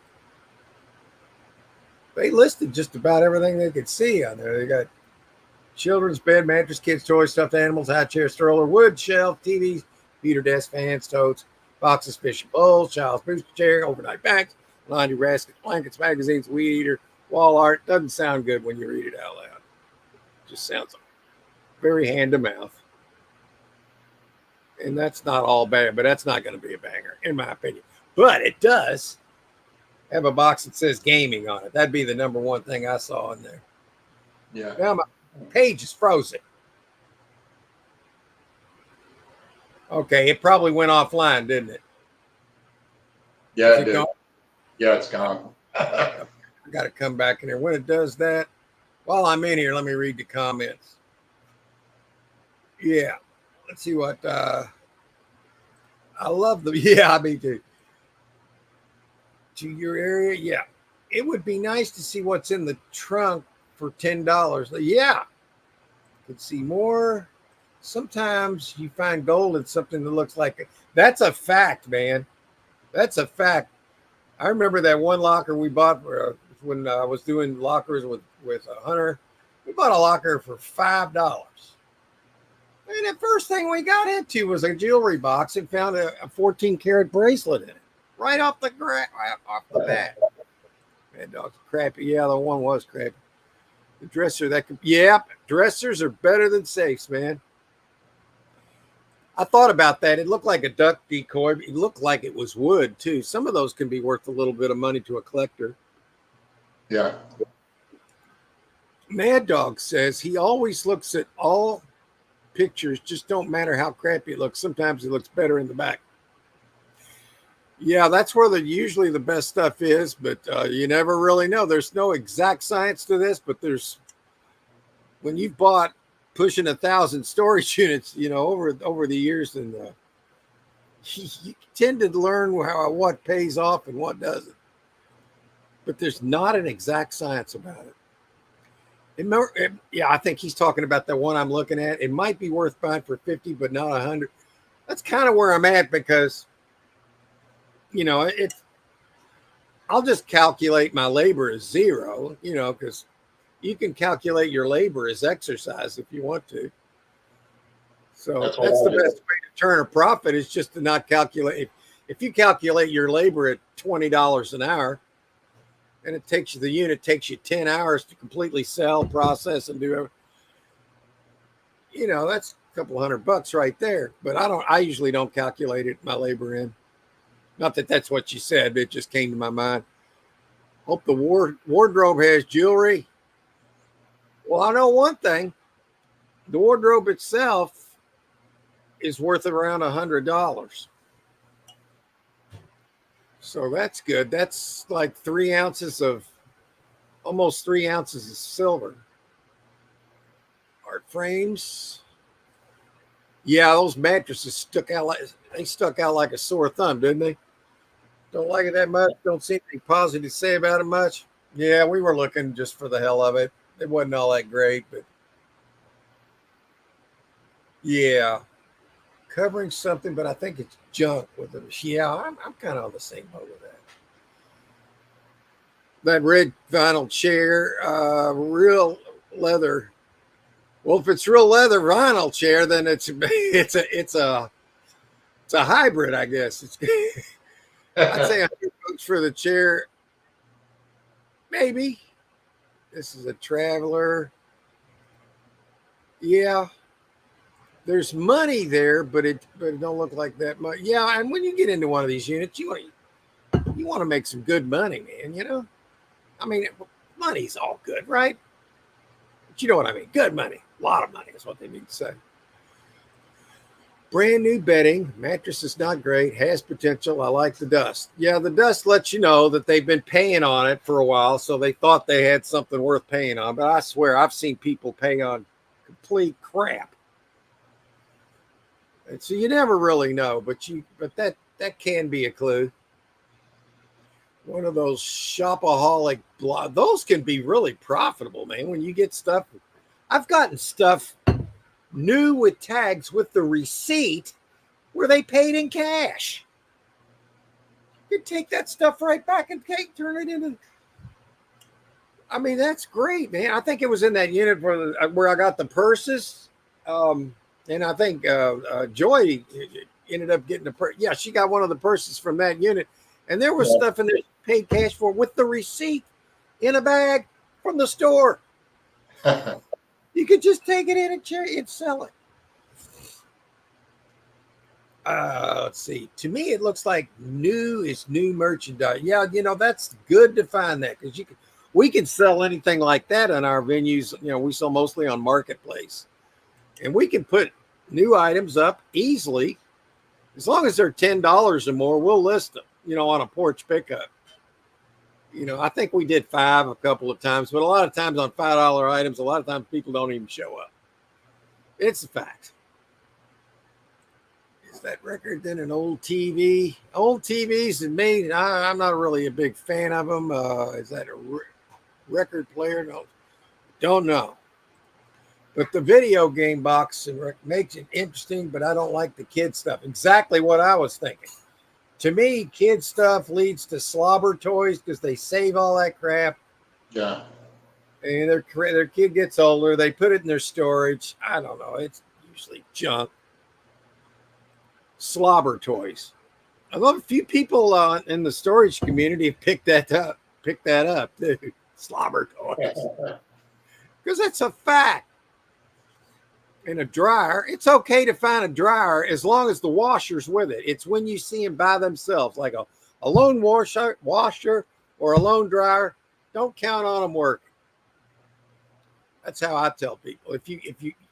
They listed just about everything they could see on there. They got children's bed, mattress, kids' toys, stuffed animals, high chair, stroller, wood shelf, TVs, heater, desk, fans, totes, boxes, fishing poles, child's booster chair, overnight bags, laundry baskets, blankets, magazines, weed eater, wall art. Doesn't sound good when you read it out loud. Just sounds very hand to mouth. And that's not all bad, but that's not going to be a banger, in my opinion. But it does have a box that says gaming on it. That'd be the number one thing I saw in there. Yeah. Now my page is frozen. Okay, it probably went offline, didn't it? Yeah, Is it did. gone? Yeah, it's gone. I got to come back in here. When it does that, while I'm in here, let me read the comments. Yeah. Let's see what I love the me too. To your area, yeah. It would be nice to see what's in the trunk for $10. Yeah. Could see more. Sometimes you find gold in something that looks like it. That's a fact, man. That's a fact. I remember that one locker we bought when I was doing lockers with a Hunter. We bought a locker for $5. And the first thing we got into was a jewelry box and found a 14-karat bracelet in it, right off the bat. Man, dog's crappy. Yeah, the one was crappy. The dresser that could, yeah, dressers are better than safes, man. I thought about that. It looked like a duck decoy. It looked like it was wood too. Some of those can be worth a little bit of money to a collector. Yeah. Mad Dog says he always looks at all pictures, just don't matter how crappy it looks. Sometimes it looks better in the back. Yeah, that's where usually the best stuff is, but you never really know. There's no exact science to this, but when you've bought pushing 1,000 storage units, over the years, and you tend to learn what pays off and what doesn't. But there's not an exact science about it. Yeah, I think he's talking about the one I'm looking at. It might be worth buying for 50, but not 100. That's kind of where I'm at because, I'll just calculate my labor as zero, because you can calculate your labor as exercise if you want to. So that's the best way to turn a profit is just to not calculate. If you calculate your labor at $20 an hour, and the unit takes you 10 hours to completely sell, process, and do everything, that's a couple $100 right there. But I usually don't calculate it, my labor in. Not that that's what you said, but it just came to my mind. Hope the wardrobe has jewelry. Well, I know one thing. The wardrobe itself is worth around $100. So that's good. That's like almost 3 ounces of silver. Art frames. Yeah, those mattresses stuck out like a sore thumb, didn't they? Don't like it that much. Don't see anything positive to say about it much. Yeah, we were looking just for the hell of it. It wasn't all that great, but yeah, covering something, but I think it's junk with it. Yeah, I'm kind of on the same boat with that. That red vinyl chair, real leather. Well, if it's real leather vinyl chair, then it's a hybrid, I guess. I'd say $100 for the chair, maybe. This is a Traveler. Yeah, there's money there, but it don't look like that much. Yeah, and when you get into one of these units, you want to make some good money, man. I mean, money's all good, right? But you know what I mean? Good money, a lot of money is what they mean to say. Brand new bedding, mattress is not great, has potential. I like the dust. Yeah, the dust lets you know that they've been paying on it for a while, so they thought they had something worth paying on. But I swear, I've seen people pay on complete crap. And so you never really know, but that can be a clue. One of those shopaholic those can be really profitable, man. When you get stuff, I've gotten stuff new with tags with the receipt where they paid in cash. You take that stuff right back and turn it into. I mean, that's great, man. I think it was in that unit where I got the purses, and I think Joy ended up getting yeah, she got one of the purses from that unit, and there was stuff in there paid cash for with the receipt in a bag from the store. You could just take it in and sell it. Let's see. To me, it looks like new is new merchandise. Yeah, that's good to find that because we can sell anything like that in our venues. We sell mostly on Marketplace, and we can put new items up easily as long as they're $10 or more. We'll list them, on a porch pickup. I think we did 5 a couple of times, but a lot of times on $5 items, a lot of times people don't even show up. It's a fact. Is that record then an old TV? Old TVs and me, I'm not really a big fan of them. Is that a record player? No, don't know. But the video game box makes it interesting, but I don't like the kid stuff. Exactly what I was thinking. To me, kid stuff leads to slobber toys because they save all that crap. Yeah. And their kid gets older. They put it in their storage. I don't know. It's usually junk. Slobber toys. I love a few people in the storage community have picked that up, too. Slobber toys. because it's a fact. In a dryer, it's okay to find a dryer as long as the washer's with it. It's when you see them by themselves, like a lone washer or a lone dryer. Don't count on them working. That's how I tell people.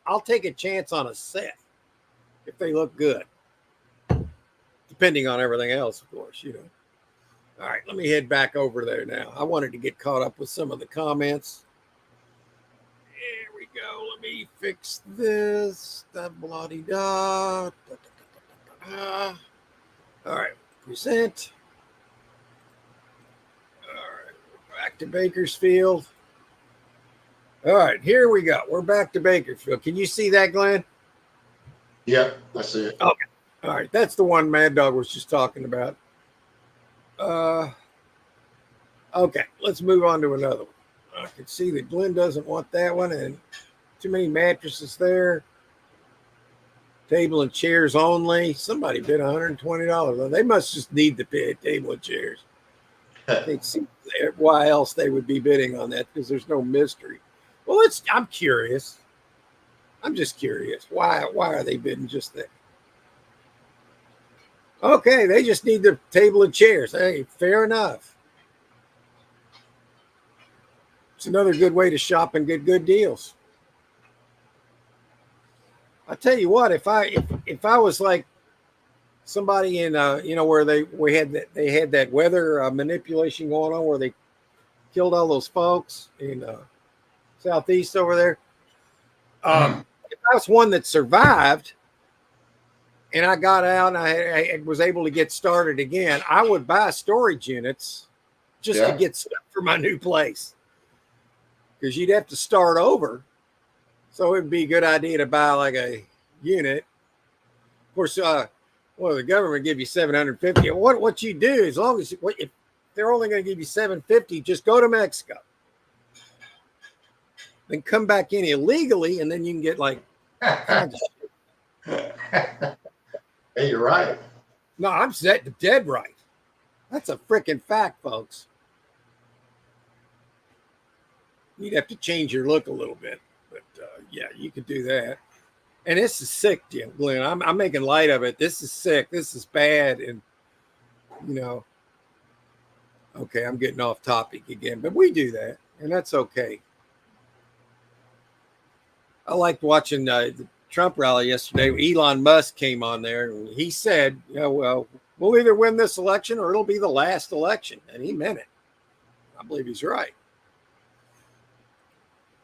I'll take a chance on a set if they look good, depending on everything else, of course. All right, let me head back over there now. I wanted to get caught up with some of the comments. There we go. Let me fix this. Blah-de-da. All right, present. All right, back to Bakersfield. All right, here we go. We're back to Bakersfield. Can you see that, Glenn? Yeah, I see it. Okay. All right, that's the one Mad Dog was just talking about. Okay, let's move on to another one. I can see that Glenn doesn't want that one, and too many mattresses there. Table and chairs only. Somebody bid $120. They must just need to pay table and chairs. They'd see why else they would be bidding on that, because there's no mystery. Well, I'm curious. I'm just curious. Why are they bidding just that? Okay, they just need the table and chairs. Hey, fair enough. It's another good way to shop and get good deals. I tell you what, if I was like somebody in where they had that weather manipulation going on, where they killed all those folks in southeast over there. If I was one that survived and I got out and I was able to get started again, I would buy storage units just to get stuff for my new place. Because you'd have to start over. So it'd be a good idea to buy like a unit. Of course, the government give you $750. What you do, as long as if they're only going to give you $750, just go to Mexico. Then come back in illegally, and then you can get like. Hey, you're right. No, I'm dead right. That's a freaking fact, folks. You'd have to change your look a little bit, but yeah, you could do that. And this is sick, Glenn. I'm making light of it. This is sick. This is bad, and okay, I'm getting off topic again, but we do that, and that's okay. I liked watching the Trump rally yesterday. Elon Musk came on there, and he said, well, we'll either win this election or it'll be the last election, and he meant it. I believe he's right.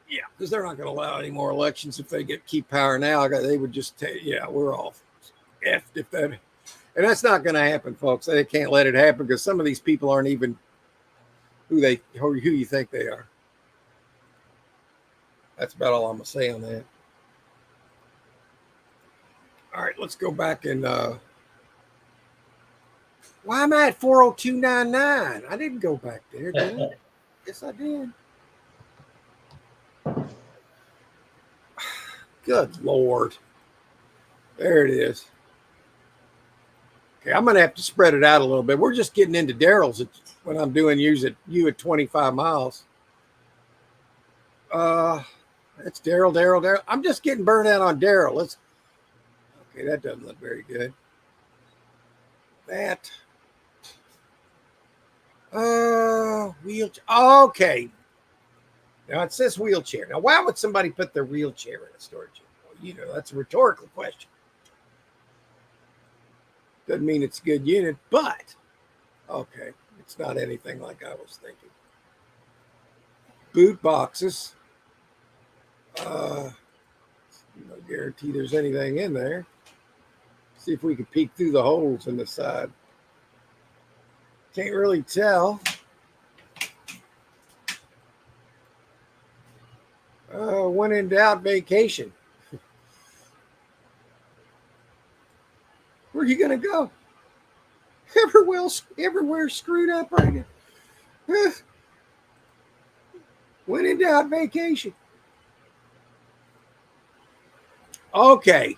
Yeah, because they're not going to allow any more elections if they keep power now. They would just we're all effed if that, and that's not going to happen, folks. They can't let it happen because some of these people aren't even who you think they are. That's about all I'm going to say on that. All right, let's go back and why am I at 40299? I didn't go back there, did I? Yes, I did. Good Lord. There it is. Okay, I'm going to have to spread it out a little bit. We're just getting into Daryl's when I'm doing you at 25 miles. That's Daryl. I'm just getting burned out on Daryl. Okay, that doesn't look very good. That. Wheelchair. Okay. Now it says wheelchair. Now, why would somebody put their wheelchair in a storage unit? Well, that's a rhetorical question. Doesn't mean it's a good unit, but okay, it's not anything like I was thinking. Boot boxes. No guarantee there's anything in there. See if we can peek through the holes in the side. Can't really tell. When in doubt, vacation. Where are you going to go? Everywhere screwed up right now. When in doubt, vacation. Okay.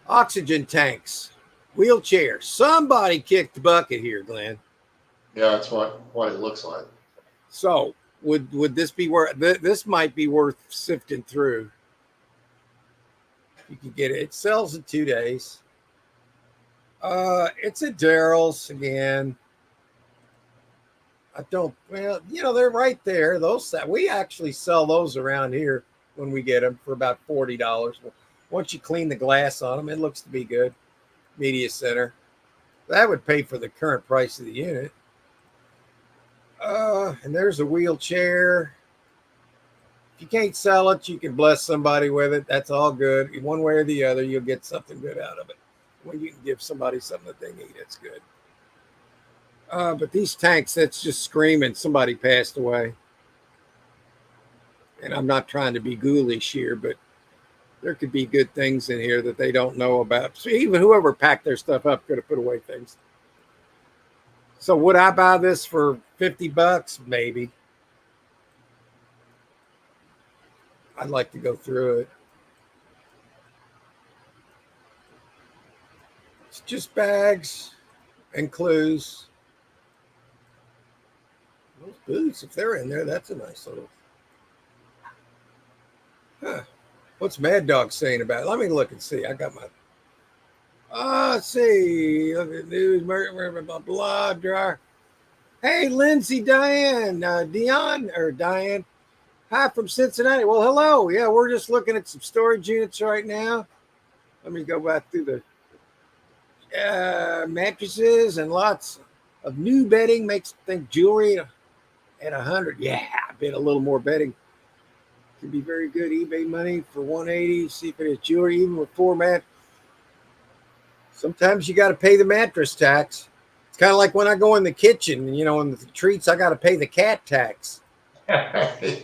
Oxygen tanks. Wheelchair. Somebody kicked the bucket here, Glenn. Yeah, that's what it looks like. So would this be worth? This might be worth sifting through. You can get it. It sells in 2 days. It's at Daryl's again. I don't. Well, they're right there. Those we actually sell those around here when we get them for about $40. Once you clean the glass on them, it looks to be good. Media Center. That would pay for the current price of the unit. And there's a wheelchair. If you can't sell it, you can bless somebody with it. That's all good. One way or the other, you'll get something good out of it. When you can give somebody something that they need, it's good. But these tanks, that's just screaming somebody passed away. And I'm not trying to be ghoulish here, but there could be good things in here that they don't know about. So even whoever packed their stuff up could have put away things. So would I buy this for $50? Maybe. I'd like to go through it. It's just bags and clues. Those boots, if they're in there, that's a nice little. Huh. What's Mad Dog saying about it? Let me look and see. I got my. Let's see. Look at news. Blah, blah, blah. Hey, Lindsay, Diane. Diane. Hi from Cincinnati. Well, hello. Yeah, we're just looking at some storage units right now. Let me go back through the mattresses and lots of new bedding. Makes me think jewelry at 100. Yeah, I bet a little more bedding could be very good. eBay money for 180. See if it is jewelry, even with 4 mat. Sometimes you got to pay the mattress tax. It's kind of like when I go in the kitchen, in the treats, I got to pay the cat tax.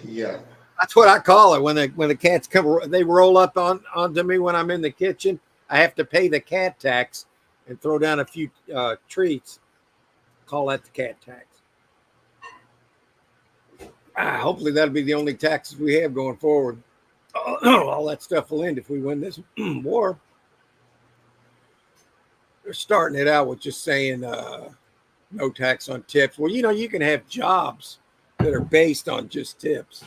Yeah, that's what I call it. When the cats come, they roll up onto me when I'm in the kitchen. I have to pay the cat tax and throw down a few treats. Call that the cat tax. Hopefully that'll be the only taxes we have going forward. All that stuff will end if we win this war. They're starting it out with just saying no tax on tips. Well, you can have jobs that are based on just tips.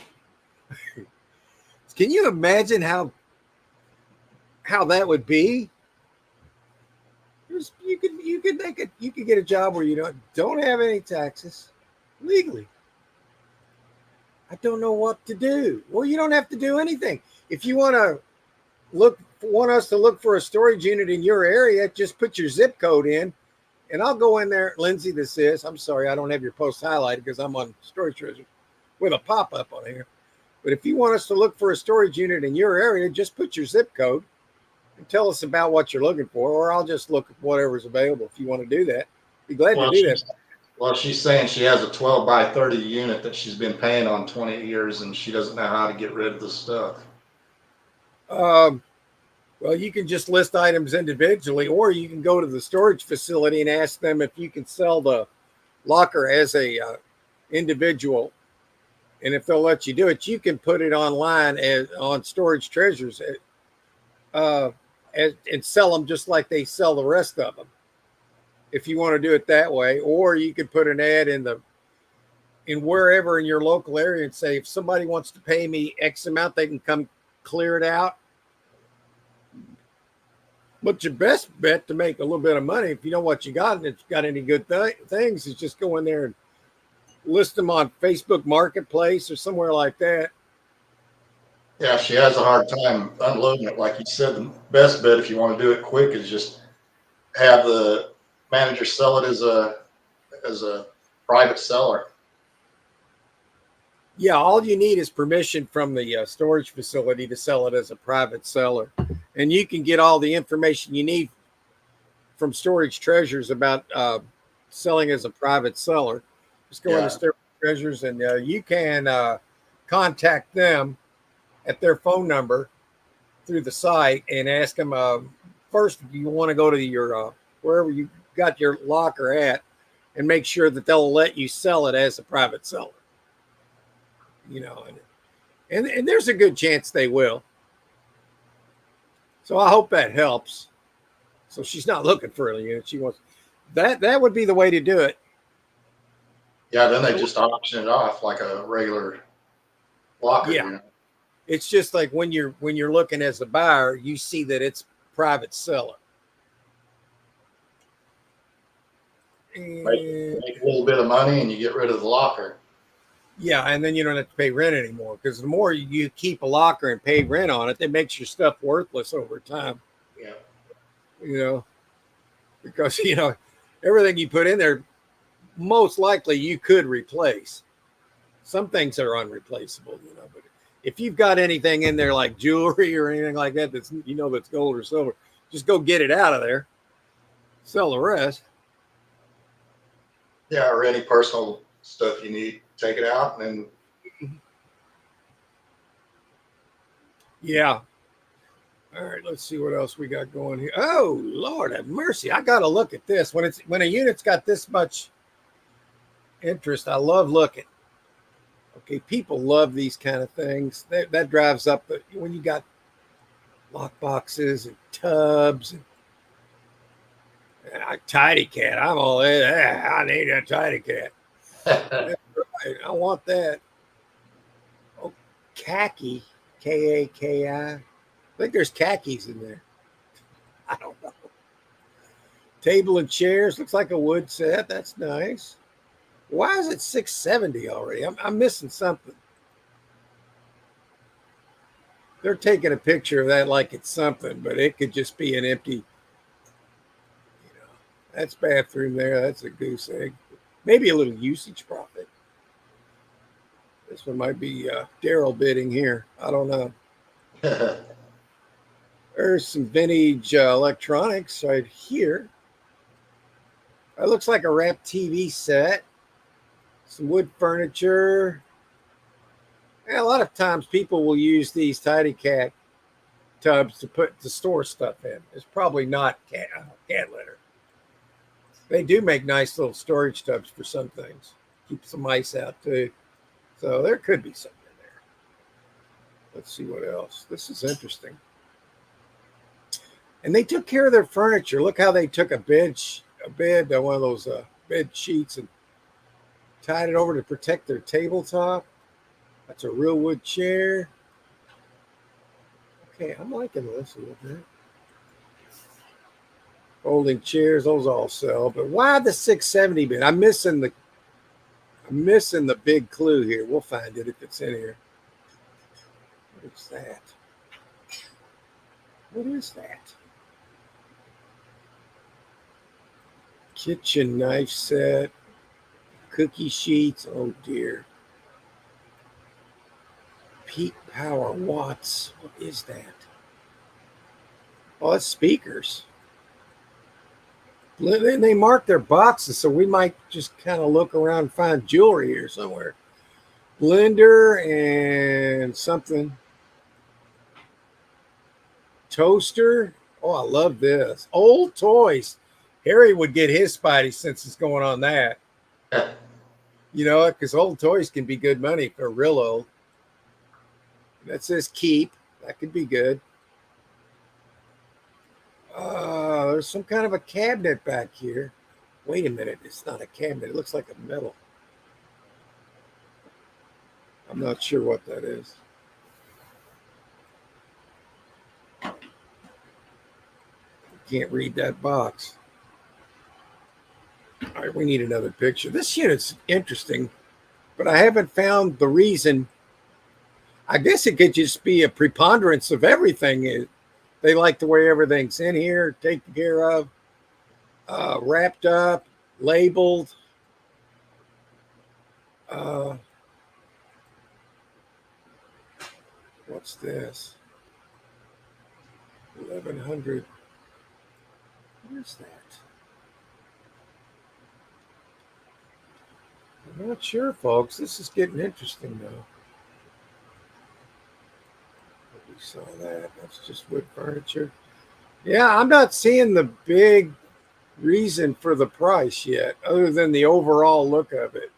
Can you imagine how that would be? You could make it. You could get a job where you don't have any taxes legally. I don't know what to do. Well, you don't have to do anything. If you want us to look for a storage unit in your area, just put your zip code in, and I'll go in there. Lindsay, this is. I'm sorry, I don't have your post highlighted because I'm on Storage Treasure with a pop-up on here. But if you want us to look for a storage unit in your area, just put your zip code and tell us about what you're looking for, or I'll just look at whatever's available if you want to do that. Be glad to do that. Well, she's saying she has a 12 by 30 unit that she's been paying on 20 years, and she doesn't know how to get rid of the stuff. Well, you can just list items individually, or you can go to the storage facility and ask them if you can sell the locker as a individual. And if they'll let you do it, you can put it online on Storage Treasures and sell them just like they sell the rest of them. If you want to do it that way, or you could put an ad in wherever in your local area and say, if somebody wants to pay me X amount, they can come clear it out. But your best bet to make a little bit of money, if you know what you got and it's got any good things, is just go in there and list them on Facebook Marketplace or somewhere like that. Yeah, she has a hard time unloading it. Like you said, the best bet if you want to do it quick is just have the manager sell it as a private seller. Yeah, all you need is permission from the storage facility to sell it as a private seller. And you can get all the information you need from Storage Treasures about selling as a private seller. Just go into Storage Treasures and you can contact them at their phone number through the site and ask them first if you want to go to your wherever you got your locker at and make sure that they'll let you sell it as a private seller. And there's a good chance they will. So I hope that helps. So she's not looking for a unit. She wants that would be the way to do it. Yeah, then they just auction it off like a regular locker. Yeah. You know? It's just like when you're looking as a buyer, you see that it's private seller. Make And, a little bit of money and you get rid of the locker. yeah, and then you don't have to pay rent anymore, because the more you keep a locker and pay rent on it, that makes your stuff worthless over time. Yeah. You know, because everything you put in there, most likely you could replace. Some things are unreplaceable, but if you've got anything in there like jewelry or anything like that that's that's gold or silver, just go get it out of there, sell the rest. Yeah, or any personal stuff you need, take it out and then. Yeah. All right, let's see what else we got going here. Oh, Lord have mercy. I got to look at this. When a unit's got this much interest, I love looking. Okay, people love these kind of things. That drives up when you got lock boxes and tubs and tidy cat. I'm all in. I need a tidy cat. That's right. I want that. Oh, khaki, K-A-K-I. I think there's khakis in there. I don't know. Table and chairs. Looks like a wood set. That's nice. Why is it $670 already? I'm missing something. They're taking a picture of that like it's something, but it could just be an empty. That's bathroom there. That's a goose egg. Maybe a little usage profit. This one might be Daryl bidding here. I don't know. There's some vintage electronics right here. It looks like a wrap TV set. Some wood furniture. And a lot of times people will use these tidy cat tubs to store stuff in. It's probably not cat litter. They do make nice little storage tubs for some things. Keep some ice out too. So there could be something in there. Let's see what else. This is interesting. And they took care of their furniture. Look how they took a bed, one of those bed sheets, and tied it over to protect their tabletop. That's a real wood chair. Okay, I'm liking this a little bit. Folding chairs, those all sell. But why the $670 bid? I'm missing the big clue here. We'll find it if it's in here. What is that? What is that? Kitchen knife set. Cookie sheets. Oh dear. Peak power watts. What is that? Oh, it's speakers. And they mark their boxes, so we might just kind of look around and find jewelry here somewhere. Blender and something. Toaster. Oh, I love this. Old toys. Harry would get his spidey senses going on that. Because old toys can be good money if they're real old. That says keep. That could be good. There's some kind of a cabinet back here. Wait a minute. It's not a cabinet. It looks like a metal. I'm not sure what that is. Can't read that box. All right, we need another picture. This unit's interesting, but I haven't found the reason. I guess it could just be a preponderance of everything. They like the way everything's in here, taken care of, wrapped up, labeled. What's this? 1100. What is that? I'm not sure, folks. This is getting interesting now. We saw that. That's just wood furniture. Yeah, I'm not seeing the big reason for the price yet, other than the overall look of it.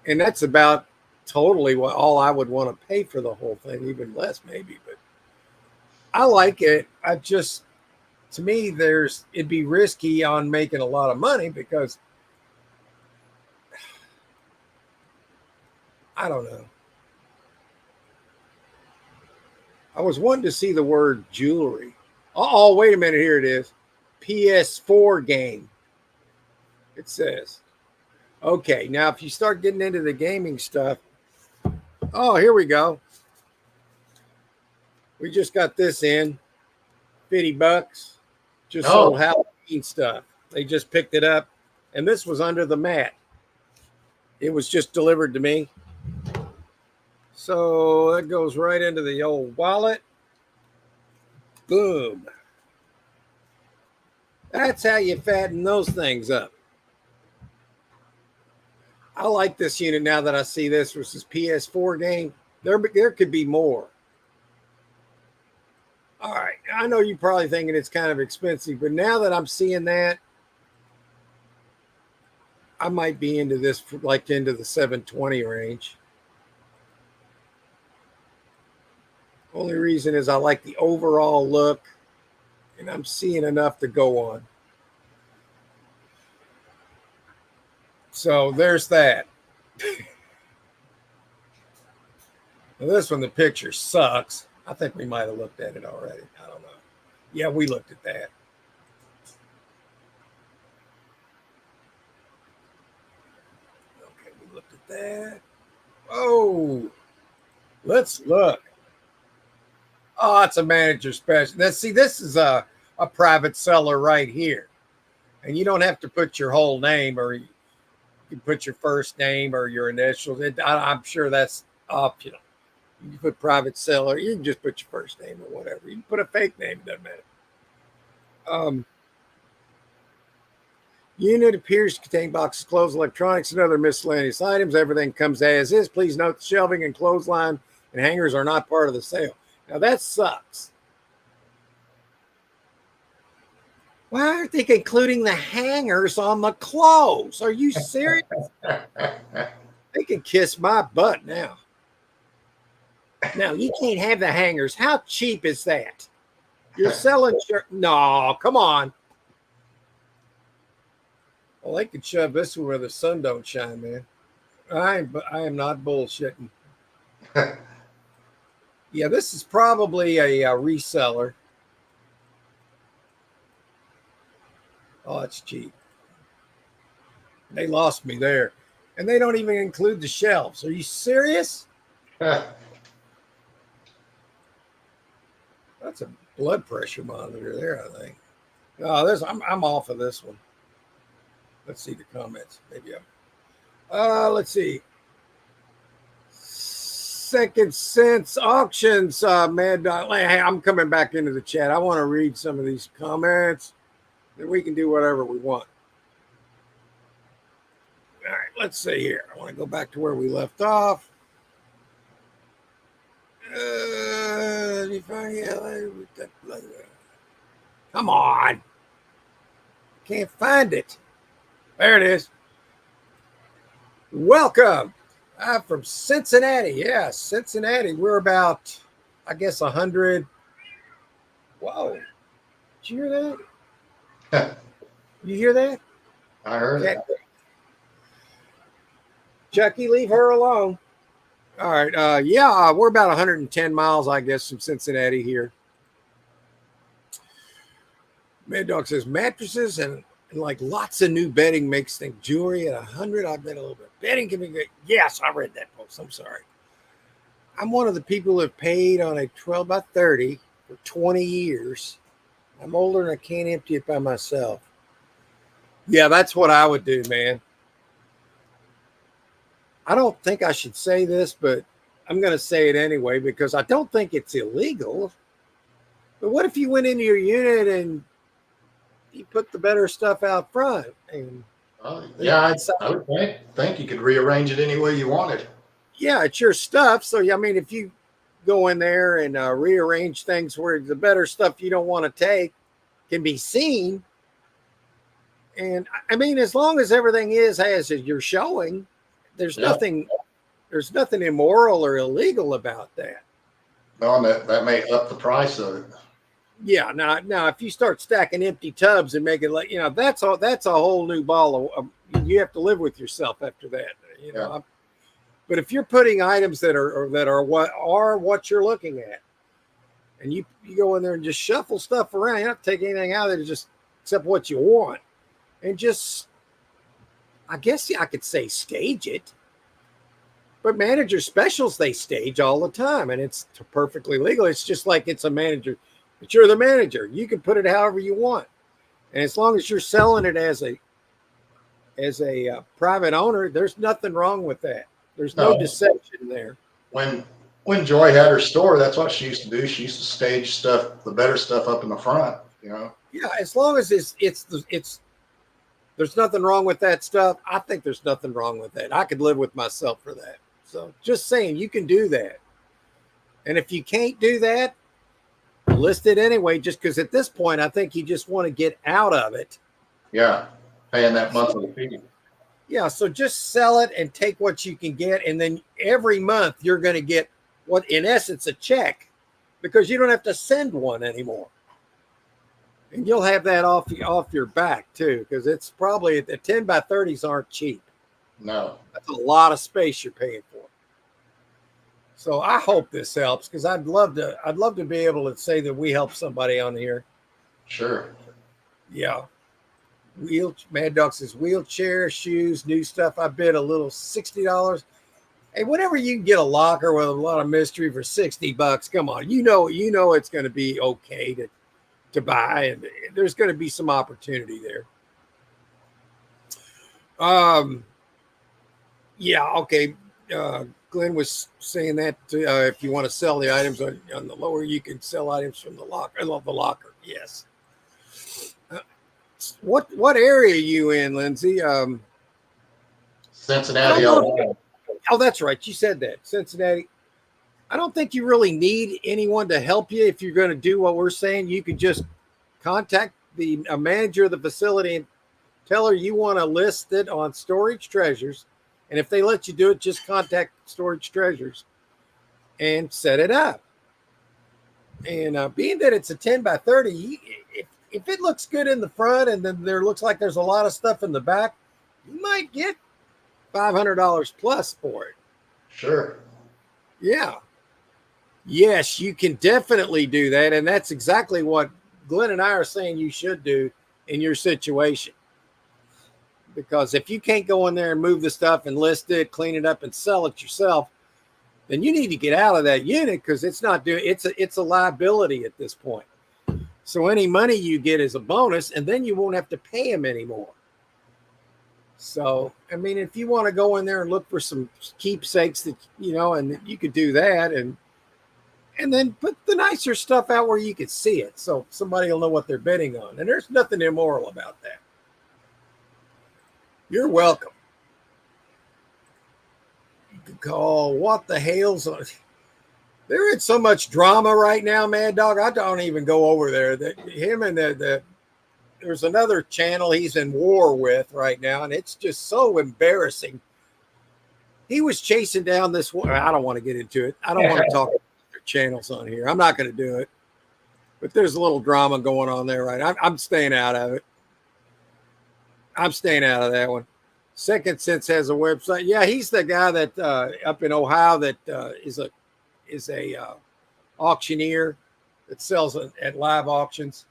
And that's about totally all I would want to pay for the whole thing, even less maybe. But I like it. To me, it'd be risky on making a lot of money, because I don't know. I was wanting to see the word jewelry. Oh, wait a minute. Here it is. PS4 game. It says. Okay, now if you start getting into the gaming stuff, oh, here we go. We just got this in. $50. Just sold Halloween stuff. They just picked it up, and this was under the mat. It was just delivered to me. So that goes right into the old wallet. Boom. That's how you fatten those things up. I like this unit now that I see this versus PS4 game. There could be more. All right. I know you're probably thinking it's kind of expensive, but now that I'm seeing that, I might be into this, like into the 720 range. Only reason is I like the overall look, and I'm seeing enough to go on. So there's that. Now this one, the picture sucks. I think we might have looked at it already. I don't know. Yeah, we looked at that. Okay, we looked at that. Oh, let's look. Oh, it's a manager special. This is a private seller right here. And you don't have to put your whole name, or you can put your first name or your initials. I'm sure that's optional. You can put private seller. You can just put your first name or whatever. You can put a fake name. It doesn't matter. Unit appears to contain boxes, clothes, electronics, and other miscellaneous items. Everything comes as is. Please note the shelving and clothesline and hangers are not part of the sale. Now that sucks. Why aren't they including the hangers on the clothes? Are you serious? They can kiss my butt now. Now, you can't have the hangers. How cheap is that? You're selling shirt. No, come on. Well, they could shove this one where the sun don't shine, man. I am not bullshitting. Yeah, this is probably a reseller. Oh, it's cheap. They lost me there. And they don't even include the shelves. Are you serious? That's a blood pressure monitor there, I think. Oh, I'm off of this one. Let's see the comments. Maybe let's see. Second Sense Auctions, Mad Dog. Hey, I'm coming back into the chat. I want to read some of these comments. Then we can do whatever we want. All right, let's see here. I want to go back to where we left off. Come on. Can't find it. There it is. Welcome. I'm from Cincinnati. Yeah, Cincinnati. We're about, I guess, 100. Whoa. Did you hear that? You hear that? I heard it. Chucky, leave her alone. All right. Yeah, we're about 110 miles, I guess, from Cincinnati here. Mad Dog says mattresses and like lots of new bedding makes think jewelry at 100. I bet a little bit. Bedding can be good. Yes, I read that post. I'm sorry. I'm one of the people who have paid on a 12 by 30 for 20 years. I'm older and I can't empty it by myself. Yeah, that's what I would do, man. I don't think I should say this, but I'm going to say it anyway because I don't think it's illegal. But what if you went into your unit and you put the better stuff out front? And yeah, I would think you could rearrange it any way you wanted. Yeah, it's your stuff. So, I mean, if you go in there and rearrange things where the better stuff you don't want to take can be seen. And I mean, as long as everything is as you're showing, there's nothing immoral or illegal about that. No, and that may up the price of it. Yeah. Now, if you start stacking empty tubs and make it like, that's a whole new ball of, you have to live with yourself after that. But if you're putting items that are what you're looking at, and you go in there and just shuffle stuff around, you don't have to take anything out of there, just except what you want, and just, I guess I could say stage it. But manager specials, they stage all the time, and it's perfectly legal. It's just like it's a manager, but you're the manager. You can put it however you want, and as long as you're selling it as a private owner, there's nothing wrong with that. There's no deception there. When Joy had her store, that's what she used to do. She used to stage stuff, the better stuff, up in the front. Yeah, as long as it's there's nothing wrong with that stuff. I think there's nothing wrong with that. I could live with myself for that. So just saying, you can do that. And if you can't do that, list it anyway, just because at this point, I think you just want to get out of it. Yeah, paying that monthly fee. Yeah, so just sell it and take what you can get. And then every month you're going to get what, in essence, a check, because you don't have to send one anymore. And you'll have that off your back too, because it's probably, the 10 by 30s aren't cheap. No. That's a lot of space you're paying for. So I hope this helps, because I'd love to be able to say that we help somebody on here. Sure. Yeah. Mad Dog says wheelchair, shoes, new stuff. I bid a little $60. Hey, whenever you can get a locker with a lot of mystery for $60, come on. You know it's going to be okay to buy, and there's going to be some opportunity there. Yeah, okay. Glenn was saying that if you want to sell the items on the lower, you can sell items from the locker. I love the locker. Yes. What area are you in, Lindsay? Cincinnati, Ohio. Oh, that's right. You said that. Cincinnati. I don't think you really need anyone to help you if you're going to do what we're saying. You could just contact a manager of the facility and tell her you want to list it on Storage Treasures. And if they let you do it, just contact Storage Treasures and set it up. And being that it's a 10 by 30, if it looks good in the front and then there looks like there's a lot of stuff in the back, you might get $500 plus for it. Sure. Yeah. Yes, you can definitely do that. And that's exactly what Glenn and I are saying you should do in your situation. Because if you can't go in there and move the stuff and list it, clean it up and sell it yourself, then you need to get out of that unit, because it's a liability at this point. So any money you get is a bonus, and then you won't have to pay them anymore. So, I mean, if you want to go in there and look for some keepsakes that, and you could do that, and then put the nicer stuff out where you can see it, so somebody will know what they're bidding on. And there's nothing immoral about that. You're welcome. You could call What the Hell's on. There is so much drama right now, Mad Dog. I don't even go over there. There's another channel he's in war with right now, and it's just so embarrassing. He was chasing down this one. I don't want to get into it. I don't want to talk about their channels on here. I'm not going to do it. But there's a little drama going on there, right? I'm staying out of it. I'm staying out of that one. Second Sense has a website. Yeah, he's the guy that up in Ohio that is a auctioneer that sells at live auctions.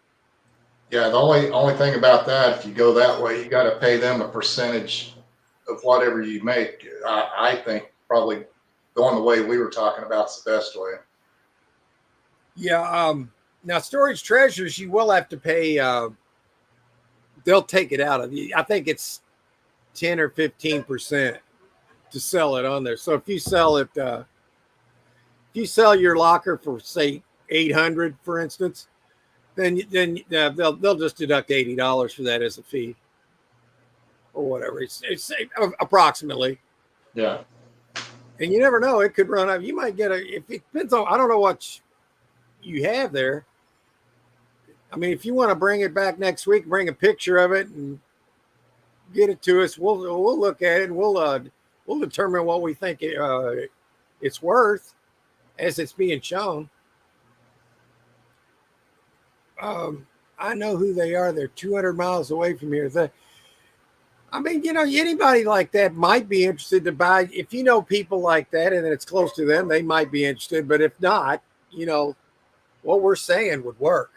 Yeah, the only thing about that, if you go that way, you got to pay them a percentage of whatever you make. I think probably going the way we were talking about is the best way. Yeah. Now, Storage Treasures, you will have to pay. They'll take it out of you. I think it's 10 or 15% to sell it on there. So if you sell it, if you sell your locker for say $800, for instance, then they'll just deduct $80 for that as a fee, or whatever. It's approximately. Yeah. And you never know; it could run up. You might get if it depends on. I don't know what you have there. I mean, if you want to bring it back next week, bring a picture of it and get it to us. We'll look at it. And we'll determine what we think it's worth as it's being shown. I know who they are. They're 200 miles away from here. I mean, anybody like that might be interested to buy. If you know people like that and it's close to them, they might be interested. But if not, what we're saying would work.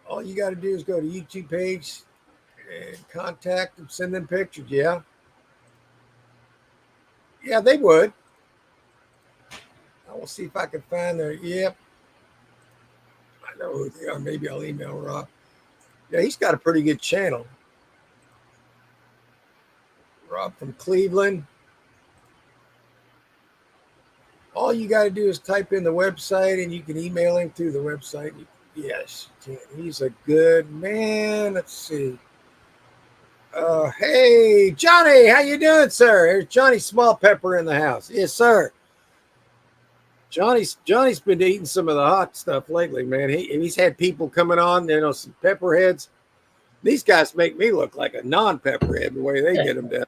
All you got to do is go to YouTube page and contact them, send them pictures. Yeah. Yeah, they would. I will see if I can find their. Yep. I know who they are. Maybe I'll email Rob. Yeah, he's got a pretty good channel. Rob from Cleveland. All you got to do is type in the website and you can email him through the website. Yes, he's a good man. Let's see. Hey, Johnny, how you doing, sir? There's Johnny Smallpepper in the house. Yes, sir. Johnny's been eating some of the hot stuff lately, man. He's had people coming on, some pepperheads. These guys make me look like a non-pepperhead the way they get them down.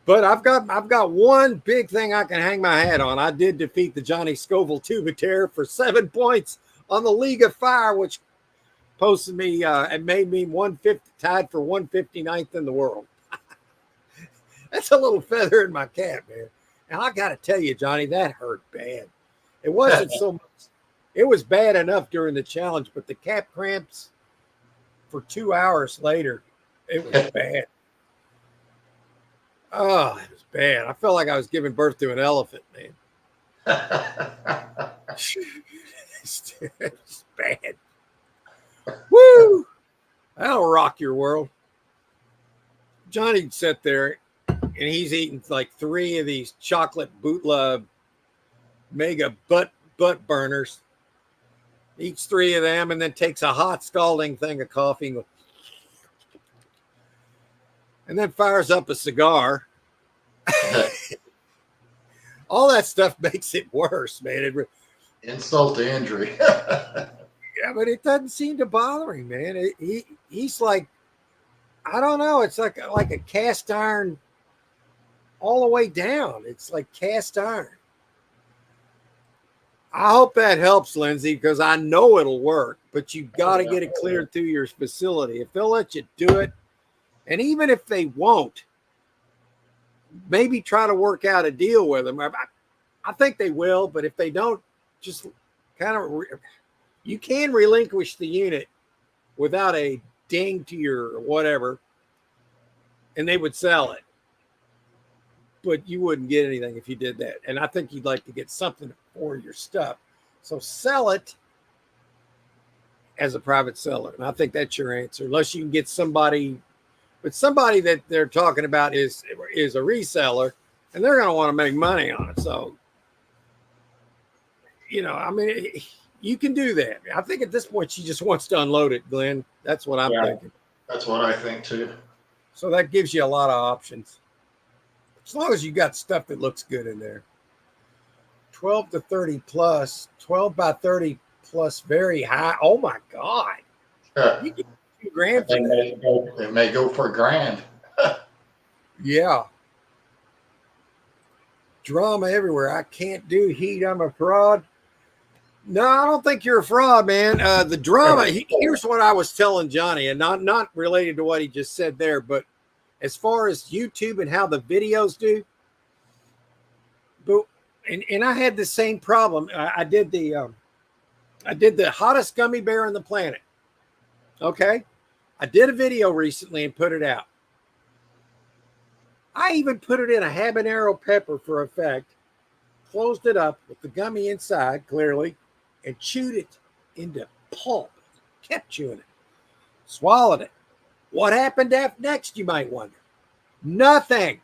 But I've got one big thing I can hang my hat on. I did defeat the Johnny Scoville Tuba-Terror for 7 points on the League of Fire, which posted me and made me tied for 159th in the world. That's a little feather in my cap, man. And I got to tell you, Johnny, that hurt bad. It wasn't so much. It was bad enough during the challenge, but the cap cramps for 2 hours later, it was bad. Oh, it was bad. I felt like I was giving birth to an elephant, man. It's bad. Woo! That'll rock your world. Johnny sat there and he's eating like 3 of these chocolate bootleg mega butt burners. Eats 3 of them and then takes a hot scalding thing of coffee and then fires up a cigar. All that stuff makes it worse, man. Insult to injury. Yeah, but it doesn't seem to bother him, man. He's like, I don't know. It's like a cast iron all the way down. It's like cast iron. I hope that helps, Lindsay, because I know it'll work, but you've got to get it cleared through your facility. If they'll let you do it, and even if they won't, maybe try to work out a deal with them. I think they will, but if they don't, just kind of you can relinquish the unit without a ding to your whatever, and they would sell it. But you wouldn't get anything if you did that. And I think you'd like to get something for your stuff. So sell it as a private seller. And I think that's your answer, unless you can get somebody. But somebody that they're talking about is a reseller, and they're going to want to make money on it. So, I mean, you can do that. I think at this point, she just wants to unload it, Glenn. That's what I'm thinking. That's what I think, too. So that gives you a lot of options. As long as you got stuff that looks good in there. 12 to 30 plus, 12 by 30 plus, very high. Oh, my God. You get $2,000 for that. It may go for $1,000. Yeah. Drama everywhere. I can't do heat. I'm a fraud. No, I don't think you're a fraud, man. The drama, here's what I was telling Johnny, and not related to what he just said there, but as far as YouTube and how the videos do, but and I had the same problem. I did the hottest gummy bear on the planet. Okay. I did a video recently and put it out. I even put it in a habanero pepper for effect, closed it up with the gummy inside, clearly, and chewed it into pulp. Kept chewing it. Swallowed it. What happened next, you might wonder? Nothing.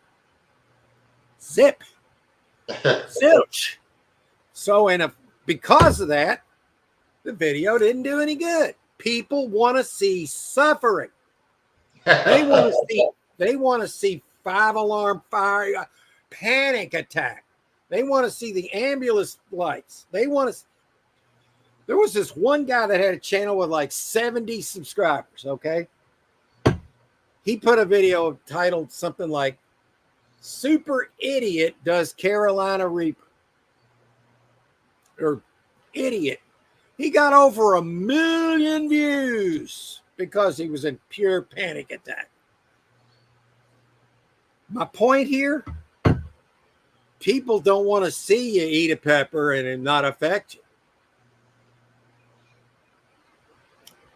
Zip. Zilch. So, because of that, the video didn't do any good. People want to see suffering. They want to see 5-alarm fire, panic attack. They want to see the ambulance lights. There was this one guy that had a channel with like 70 subscribers, okay? He put a video titled something like Super Idiot Does Carolina Reaper. Or Idiot He got over 1 million views because he was in pure panic attack. My point here, people don't want to see you eat a pepper and it not affect you.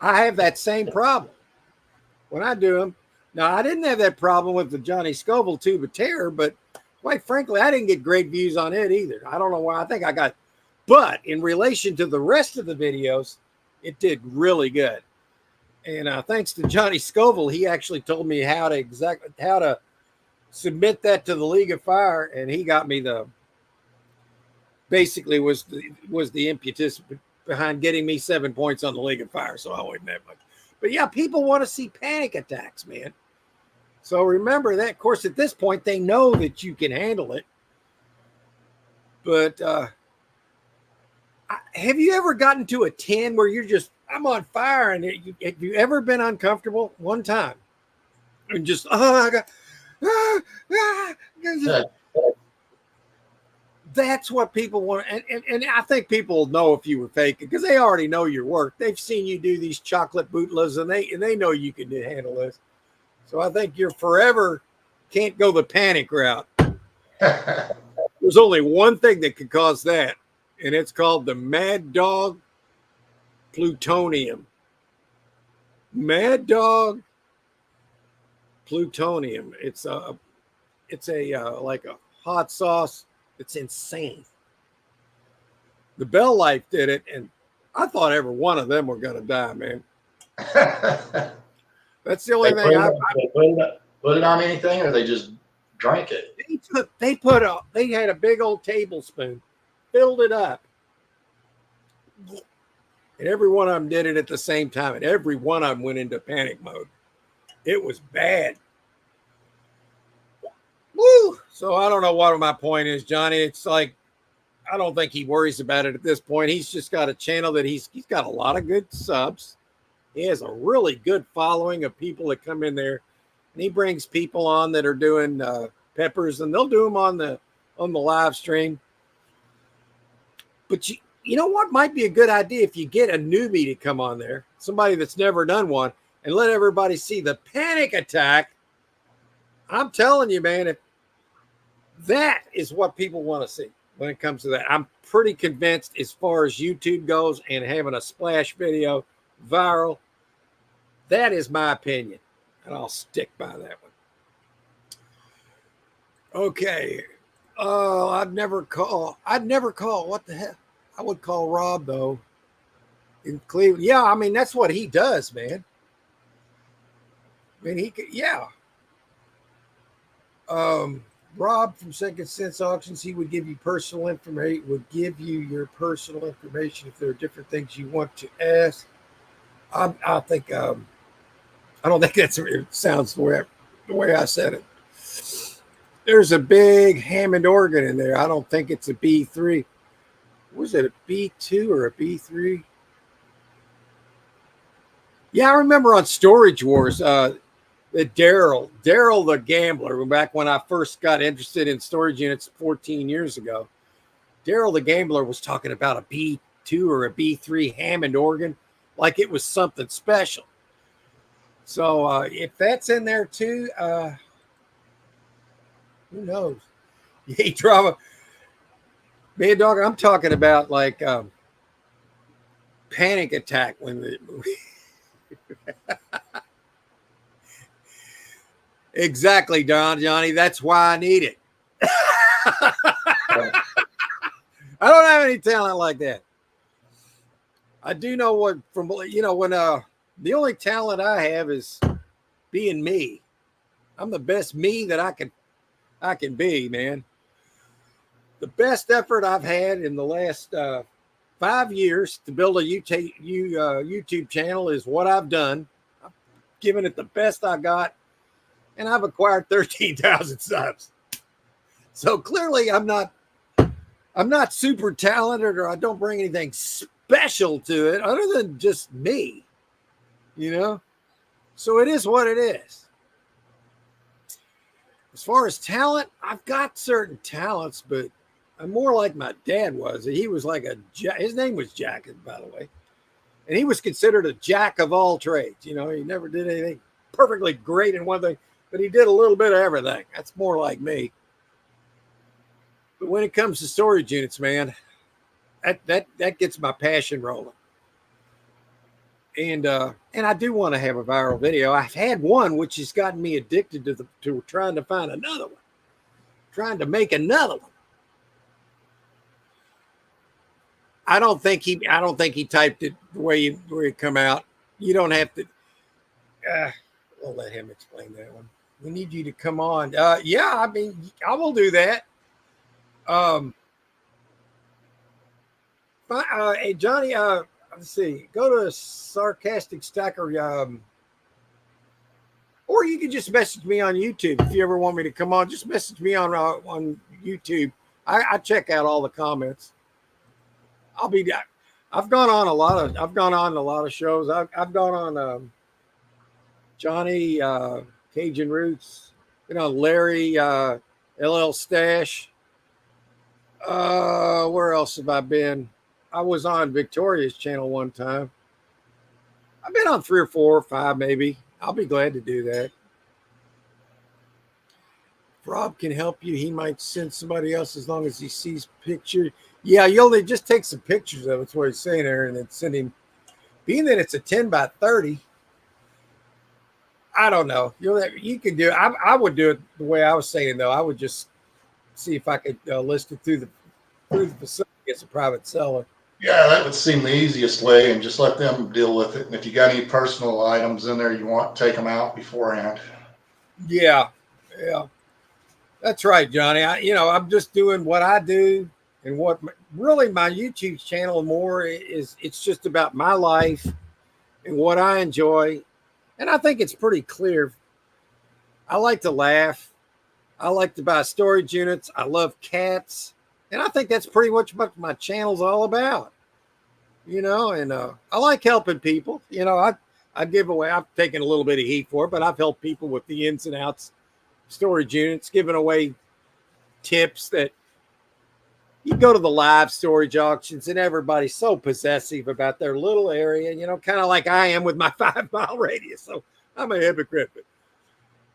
I have that same problem when I do them. Now, I didn't have that problem with the Johnny Scoville Tube of Terror, but quite frankly, I didn't get great views on it either. I don't know why. I think I got, but in relation to the rest of the videos, it did really good. And thanks to Johnny Scoville, he actually told me how to submit that to the League of Fire, and he got me basically was the impetus behind getting me 7 points on the League of Fire. So I wasn't that much. But yeah, people want to see panic attacks, man. So remember that. Of course, at this point, they know that you can handle it. But have you ever gotten to a 10 where you're just, I'm on fire, and have you ever been uncomfortable? One time. And just, oh, I got, that's what people want. And I think people know if you were faking because they already know your work. They've seen you do these chocolate bootlas, and they know you can handle this. So I think you're forever can't go the panic route. There's only one thing that could cause that, and it's called the Mad Dog Plutonium. Mad Dog Plutonium. It's a like a hot sauce. It's insane. The Bell Life did it, and I thought every one of them were going to die, man. That's the only thing. Put it on anything, or they just drank it. They had a big old tablespoon, filled it up, and every one of them did it at the same time, and every one of them went into panic mode. It was bad. Woo! So I don't know what my point is, Johnny. It's like I don't think he worries about it at this point. He's just got a channel that he's got a lot of good subs. He has a really good following of people that come in there, and he brings people on that are doing peppers, and they'll do them on the live stream. But you know what might be a good idea if you get a newbie to come on there, somebody that's never done one, and let everybody see the panic attack. I'm telling you, man, if that is what people want to see when it comes to that. I'm pretty convinced as far as YouTube goes and having a splash video viral, that is my opinion, and I'll stick by that one. Okay. I'd never call. What the hell? I would call Rob, though, in Cleveland. Yeah, I mean, that's what he does, man. I mean, he could, yeah. Rob from Second Sense Auctions, he would give you personal information, your personal information if there are different things you want to ask. I don't think it sounds the way I said it. There's a big Hammond organ in there. I don't think it's a B3. Was it a B2 or a B3? Yeah, I remember on Storage Wars, that Daryl the Gambler, back when I first got interested in storage units 14 years ago, Daryl the Gambler was talking about a B2 or a B3 Hammond organ like it was something special. So if that's in there too, who knows? Hey, drama. Man, dog, I'm talking about like panic attack when the Exactly, Johnny. That's why I need it. I don't have any talent like that. I do know when the only talent I have is being me. I'm the best me that I can be, man. The best effort I've had in the last 5 years to build a YouTube channel is what I've done. I've given it the best I got, and I've acquired 13,000 subs. So clearly I'm not super talented, or I don't bring anything special to it other than just me, So it is what it is. As far as talent, I've got certain talents, but I'm more like my dad was. He was like his name was Jack, by the way. And he was considered a jack of all trades. You know, he never did anything perfectly great in one thing, but he did a little bit of everything. That's more like me. But when it comes to storage units, man, that gets my passion rolling. And I do want to have a viral video. I've had one which has gotten me addicted to trying to find another one, trying to make another one. I don't think he typed it the way it come out. You don't have to. We'll let him explain that one. We need you to come on. Yeah, I mean, I will do that. Hey Johnny, let's see. Go to Sarcastic Stacker, or you can just message me on YouTube if you ever want me to come on. Just message me on YouTube. I check out all the comments. I've gone on a lot of shows. I've gone on Johnny Cajun Roots, Larry LL Stash. Where else have I been? I was on Victoria's channel one time. I've been on 3 or 4 or 5 maybe. I'll be glad to do that. If Rob can help you, he might send somebody else as long as he sees pictures. Yeah, you only just take some pictures of it. That's what he's saying there, and then send him. Being that it's a 10 by 30, I don't know. You can do it. I would do it the way I was saying, though. I would just see if I could list it through the facility as a private seller. Yeah, that would seem the easiest way, and just let them deal with it. And if you got any personal items in there you want, take them out beforehand. Yeah, that's right, Johnny. I'm just doing what I do, and what really my YouTube channel more is. It's just about my life and what I enjoy, and I think it's pretty clear. I like to laugh. I like to buy storage units. I love cats. And I think that's pretty much what my channel's all about, and I like helping people. I give away, I've taken a little bit of heat for it, but I've helped people with the ins and outs, storage units, giving away tips that you go to the live storage auctions and everybody's so possessive about their little area, kind of like I am with my 5-mile radius. So I'm a hypocrite.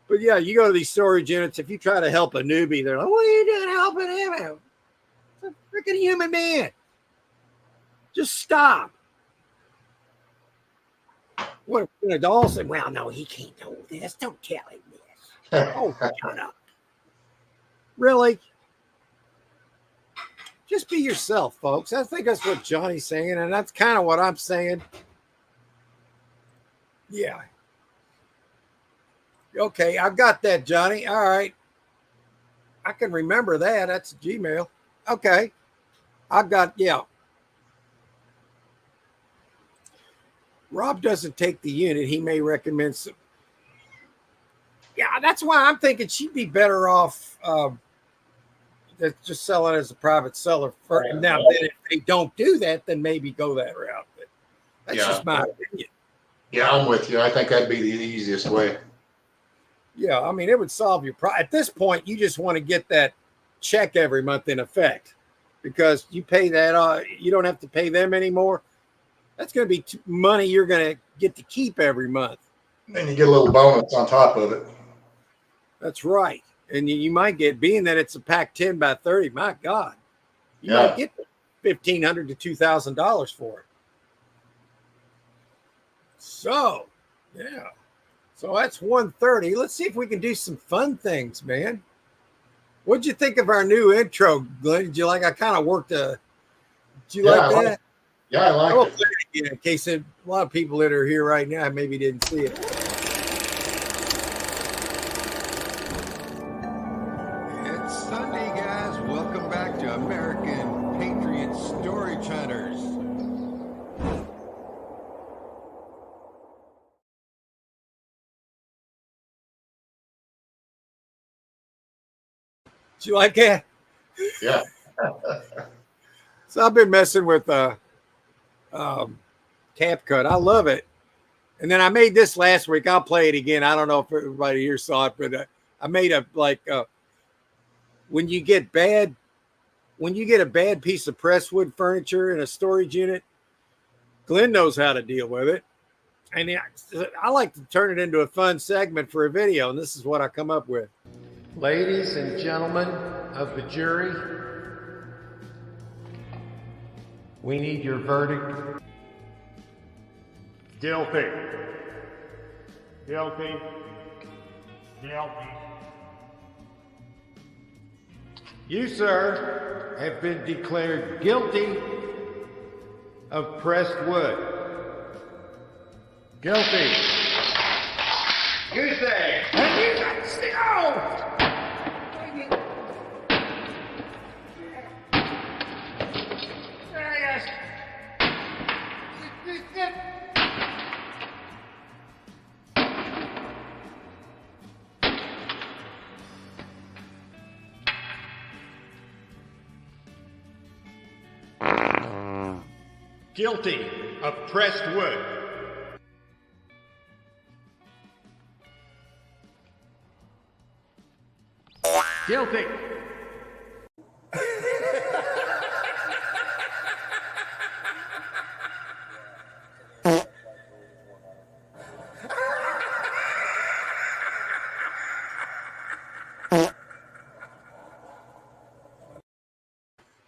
But yeah, you go to these storage units. If you try to help a newbie, they're like, what are you doing helping him out? It's a freaking human man. Just stop. What a doll said, well, no, he can't know this. Don't tell him this. Oh, shut up. Really? Just be yourself, folks. I think that's what Johnny's saying, and that's kind of what I'm saying. Yeah. Okay, I've got that, Johnny. All right. I can remember that. That's Gmail. Okay. I've got, yeah. Rob doesn't take the unit. He may recommend some. Yeah, that's why I'm thinking she'd be better off just selling as a private seller. Now, if they don't do that, then maybe go that route. But that's just my opinion. Yeah, I'm with you. I think that'd be the easiest way. Yeah, I mean, it would solve your problem. At this point, you just want to get that check every month in effect, because you pay that. You don't have to pay them anymore. That's going to be money you're going to get to keep every month. And you get a little bonus on top of it. That's right. And you might get, being that it's a pack 10 by 30, my God, you might get $1,500 to $2,000 for it. So, yeah. So that's 130. Let's see if we can do some fun things, man. What'd you think of our new intro, Glenn? Did you like? I kind of worked did you like that? I like it. Play it again in case a lot of people that are here right now maybe didn't see it. It's Sunday, guys. Welcome back to American Patriot Storage Hunters. Did you like that? Yeah. So I've been messing with CapCut. I love it. And then I made this last week. I'll play it again. I don't know if everybody here saw it, but I made when you get bad when you get a bad piece of presswood furniture in a storage unit, Glenn knows how to deal with it. And I like to turn it into a fun segment for a video, and this is what I come up with. Ladies and gentlemen of the jury, we need your verdict. Guilty. Guilty. Guilty. You, sir, have been declared guilty of pressed wood. Guilty. You say. And you got to stay out. Guilty of pressed wood. Guilty.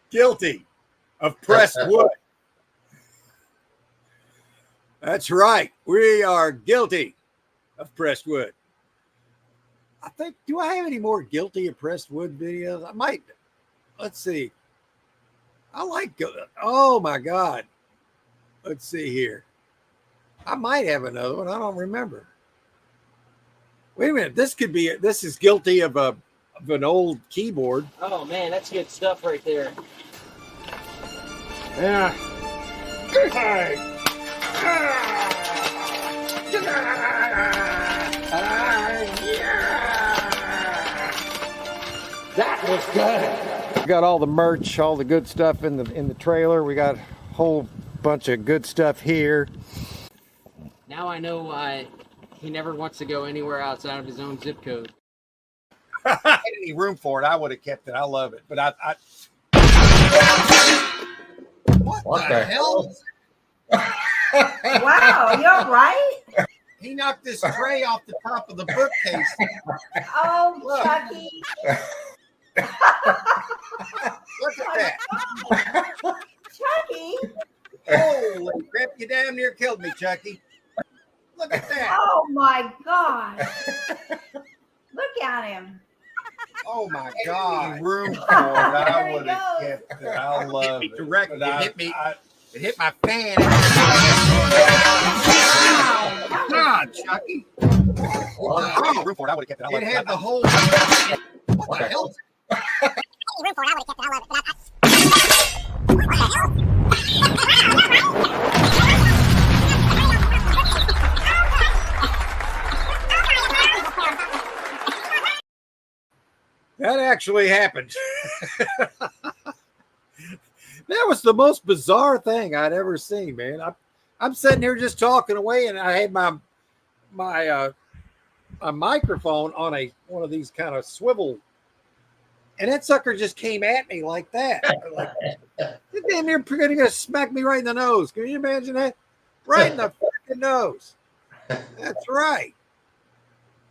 Guilty of pressed wood. That's right. We are guilty of pressed wood. I think, do I have any more guilty of pressed wood videos? I might. Let's see. I like, oh my God. Let's see here. I might have another one. I don't remember. Wait a minute. This could be, this is guilty of an old keyboard. Oh man, that's good stuff right there. Yeah. That was good. We got all the merch, all the good stuff in the trailer. We got a whole bunch of good stuff here. Now I know why he never wants to go anywhere outside of his own zip code. If I had any room for it, I would have kept it. I love it. But I what the hell? Wow, you're right. He knocked this tray off the top of the bookcase. Oh, Chucky. Look at that. Chucky. Holy crap, you damn near killed me, Chucky. Look at that. Oh my God. Look at him. Oh my God. Room for it. There I he would have goes. kept it. I love it. Directly. But It hit me. It hit my fan. Wow. God, Chucky. Oh, room for it. I would have kept it. It had the whole. What the hell? That actually happened. That was the most bizarre thing I'd ever seen, man. I'm sitting here just talking away, and I had my microphone on one of these kind of swivel, and that sucker just came at me like that. Like, you're damn near gonna smack me right in the nose. Can you imagine that? Right in the freaking nose. That's right.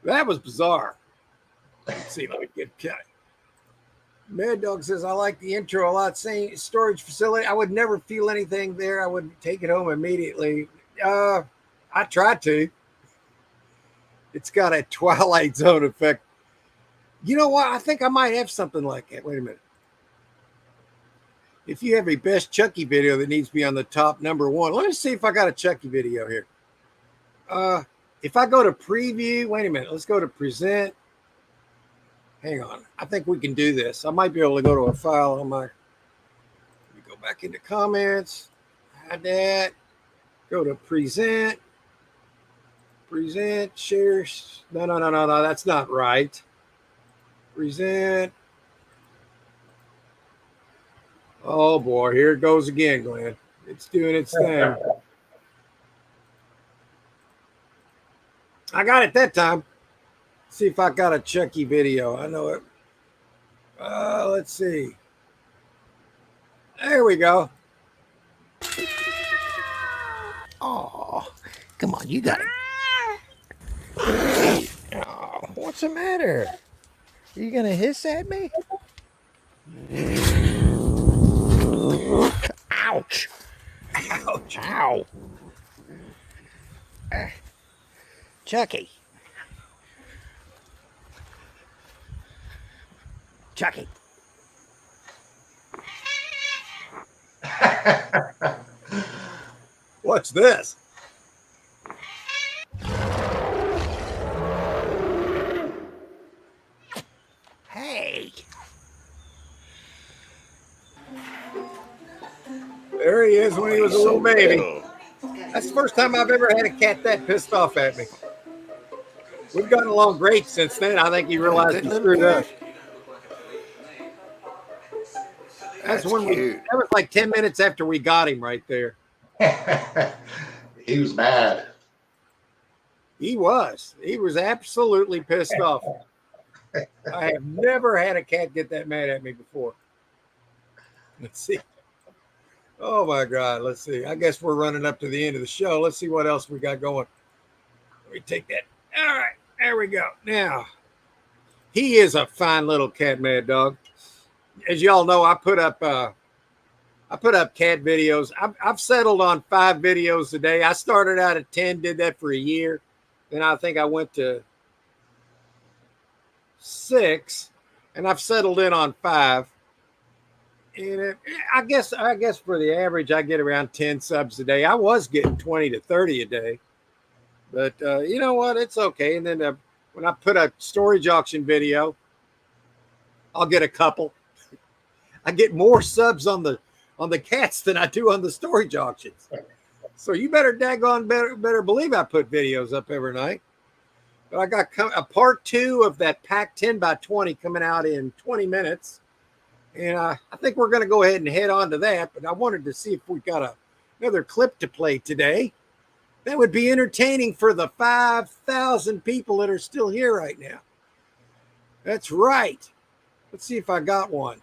That was bizarre. Let's see if I can get cut. Mad Dog says, I like the intro a lot. Saying storage facility, I would never feel anything there. I would take it home immediately. I tried to. It's got a Twilight Zone effect. You know what? I think I might have something like that. Wait a minute. If you have a best Chucky video that needs to be on the top #1, let me see if I got a Chucky video here. If I go to preview, wait a minute. Let's go to present. Hang on. I think we can do this. I might be able to go to a file on my. Let me go back into comments. Hide that. Go to present. Present. Share. No. That's not right. Present. Oh boy. Here it goes again, Glenn. It's doing its thing. I got it that time. See if I got a Chucky video. I know it. Let's see. There we go. Oh, come on, you got it. Oh, what's the matter? Are you gonna hiss at me? Ouch! Ouch! Ow! Chucky. Chucky. What's this? Hey. There he is when he was a little baby. That's the first time I've ever had a cat that pissed off at me. We've gotten along great since then. I think he realized he screwed up. That's when that was like 10 minutes after we got him right there. He was mad. He was absolutely pissed off. I have never had a cat get that mad at me before. Let's see. Oh my God. Let's see. I guess we're running up to the end of the show. Let's see what else we got going. Let me take that. All right. There we go. Now, he is a fine little cat, Mad Dog. As y'all know, I put up cat videos. I've settled on 5 videos a day. I started out at 10, did that for a year. Then I think I went to 6, and I've settled in on 5. And I guess for the average, I get around 10 subs a day. I was getting 20 to 30 a day, but you know what? It's okay. And then when I put a storage auction video, I'll get a couple. I get more subs on the cats than I do on the storage auctions. So you better better believe I put videos up every night. But I got a part 2 of that pack 10 by 20 coming out in 20 minutes. And I think we're going to go ahead and head on to that. But I wanted to see if we got another clip to play today. That would be entertaining for the 5,000 people that are still here right now. That's right. Let's see if I got one.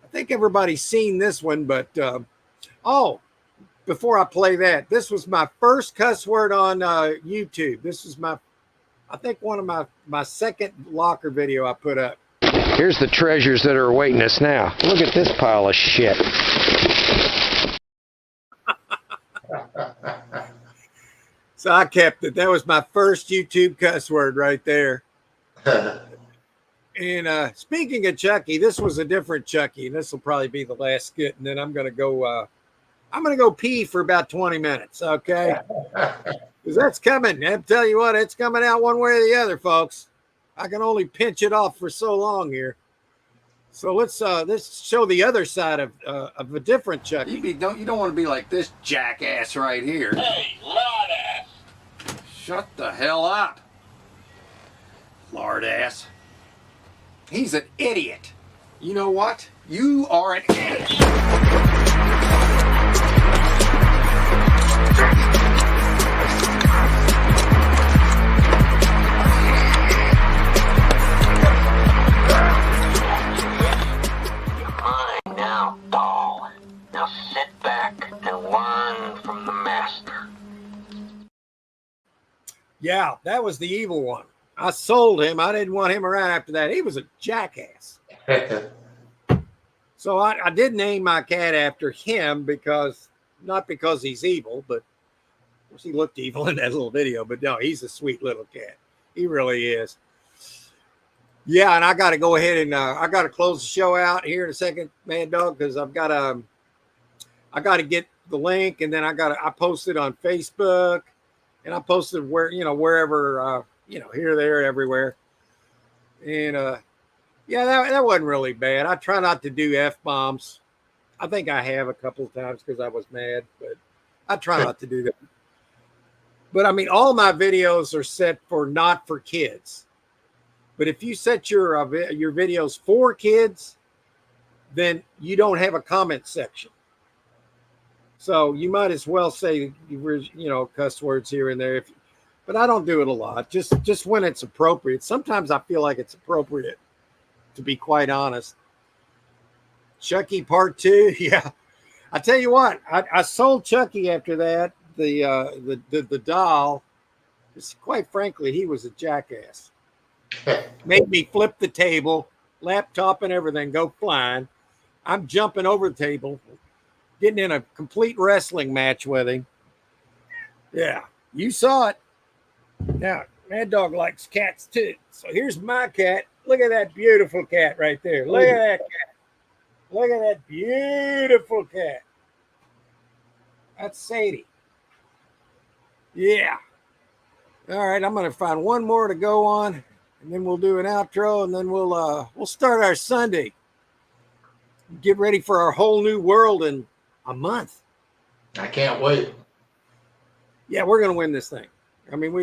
I think everybody's seen this one, but before I play that, this was my first cuss word on YouTube. This was I think one of my second locker video I put up. Here's the treasures that are awaiting us now. Look at this pile of shit. So I kept it. That was my first YouTube cuss word right there. And speaking of Chucky, this was a different Chucky, and this will probably be the last skit. And then I'm gonna go pee for about 20 minutes, okay? Because that's coming. I'll tell you what, it's coming out one way or the other, folks. I can only pinch it off for so long here. So let's show the other side of a different Chucky. You don't want to be like this jackass right here. Hey, lard ass! Shut the hell up, lard ass. He's an idiot. You know what? You are an idiot. Now, doll. Now sit back and learn from the master. Yeah, that was the evil one. I sold him. I didn't want him around after that. He was a jackass. So I did name my cat after him not because he's evil, but of course he looked evil in that little video. But no, he's a sweet little cat. He really is. Yeah, and I got to go ahead and I got to close the show out here in a second, Mad Dog, because I got to get the link, and then I post it on Facebook, and I posted wherever here, there, everywhere, and yeah, that wasn't really bad. I try not to do F-bombs. I think I have a couple of times because I was mad, but I try not to do that. But I mean, all my videos are set not for kids. But if you set your videos for kids, then you don't have a comment section. So you might as well say, cuss words here and there. But I don't do it a lot, just when it's appropriate. Sometimes I feel like it's appropriate, to be quite honest. Chucky Part 2. Yeah. I tell you what, I sold Chucky after that, the doll. Quite frankly, he was a jackass. Made me flip the table, laptop and everything go flying. I'm jumping over the table, getting in a complete wrestling match with him. Yeah, you saw it. Now, Mad Dog likes cats too. So here's my cat. Look at that beautiful cat right there. Look at that cat. Look at that beautiful cat. That's Sadie. Yeah. All right, I'm going to find one more to go on, and then we'll do an outro, and then we'll start our Sunday. Get ready for our whole new world in a month. I can't wait. Yeah, we're going to win this thing. I mean,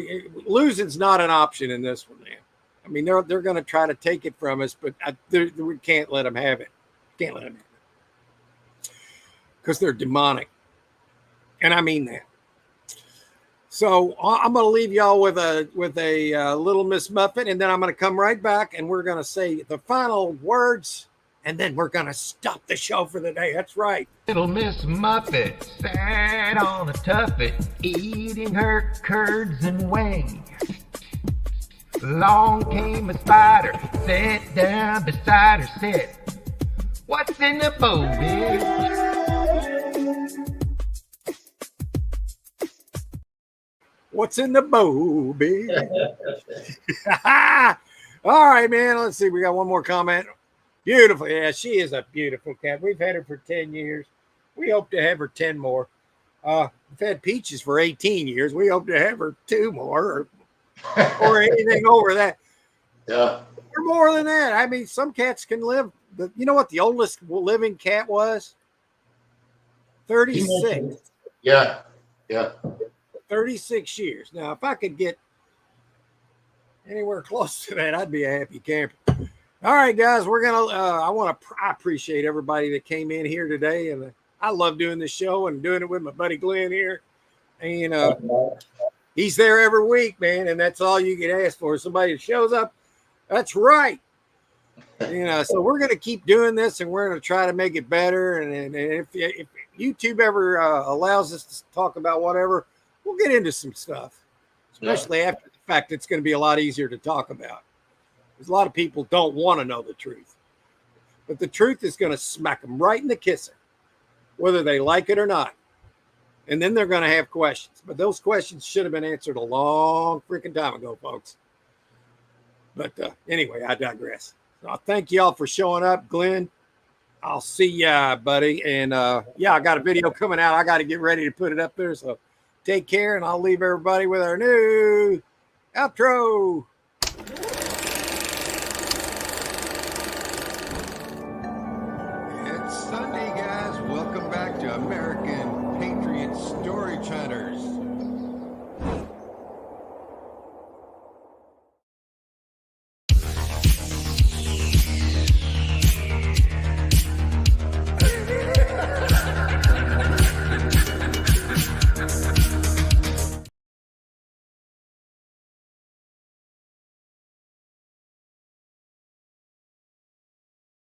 losing's not an option in this one, man. I mean, they're going to try to take it from us, but we can't let them have it. Can't let them have it because they're demonic, and I mean that. So I'm going to leave y'all with a Little Miss Muffet, and then I'm going to come right back, and we're going to say the final words, and then we're going to stop the show for the day. That's right. Little Miss Muffet sat on a tuffet, eating her curds and whey. Along came a spider, sat down beside her, said, "What's in the bowl, bitch?" What's in the bowl, baby? All right, man. Let's see. We got one more comment. Beautiful. Yeah, she is a beautiful cat. We've had her for 10 years. We hope to have her 10 more. We've had Peaches for 18 years. We hope to have her 2 more or anything over that. Yeah. Or more than that. I mean, some cats can live. You know what the oldest living cat was? 36. Yeah. Yeah. 36 years. Now, if I could get anywhere close to that, I'd be a happy camper. All right, guys, we're gonna. I appreciate everybody that came in here today, and I love doing this show and doing it with my buddy Glenn here. And he's there every week, man, and that's all you can ask for. Somebody that shows up. That's right. So we're gonna keep doing this, and we're gonna try to make it better. And if YouTube ever allows us to talk about whatever, we'll get into some stuff, especially after the fact. It's going to be a lot easier to talk about because a lot of people don't want to know the truth, but the truth is going to smack them right in the kisser, whether they like it or not. And then they're going to have questions, but those questions should have been answered a long freaking time ago, folks. But anyway, I digress. So I thank y'all for showing up, Glenn. I'll see ya, buddy. And I got a video coming out. I got to get ready to put it up there. So take care, and I'll leave everybody with our new outro. It's Sunday, guys. Welcome back to American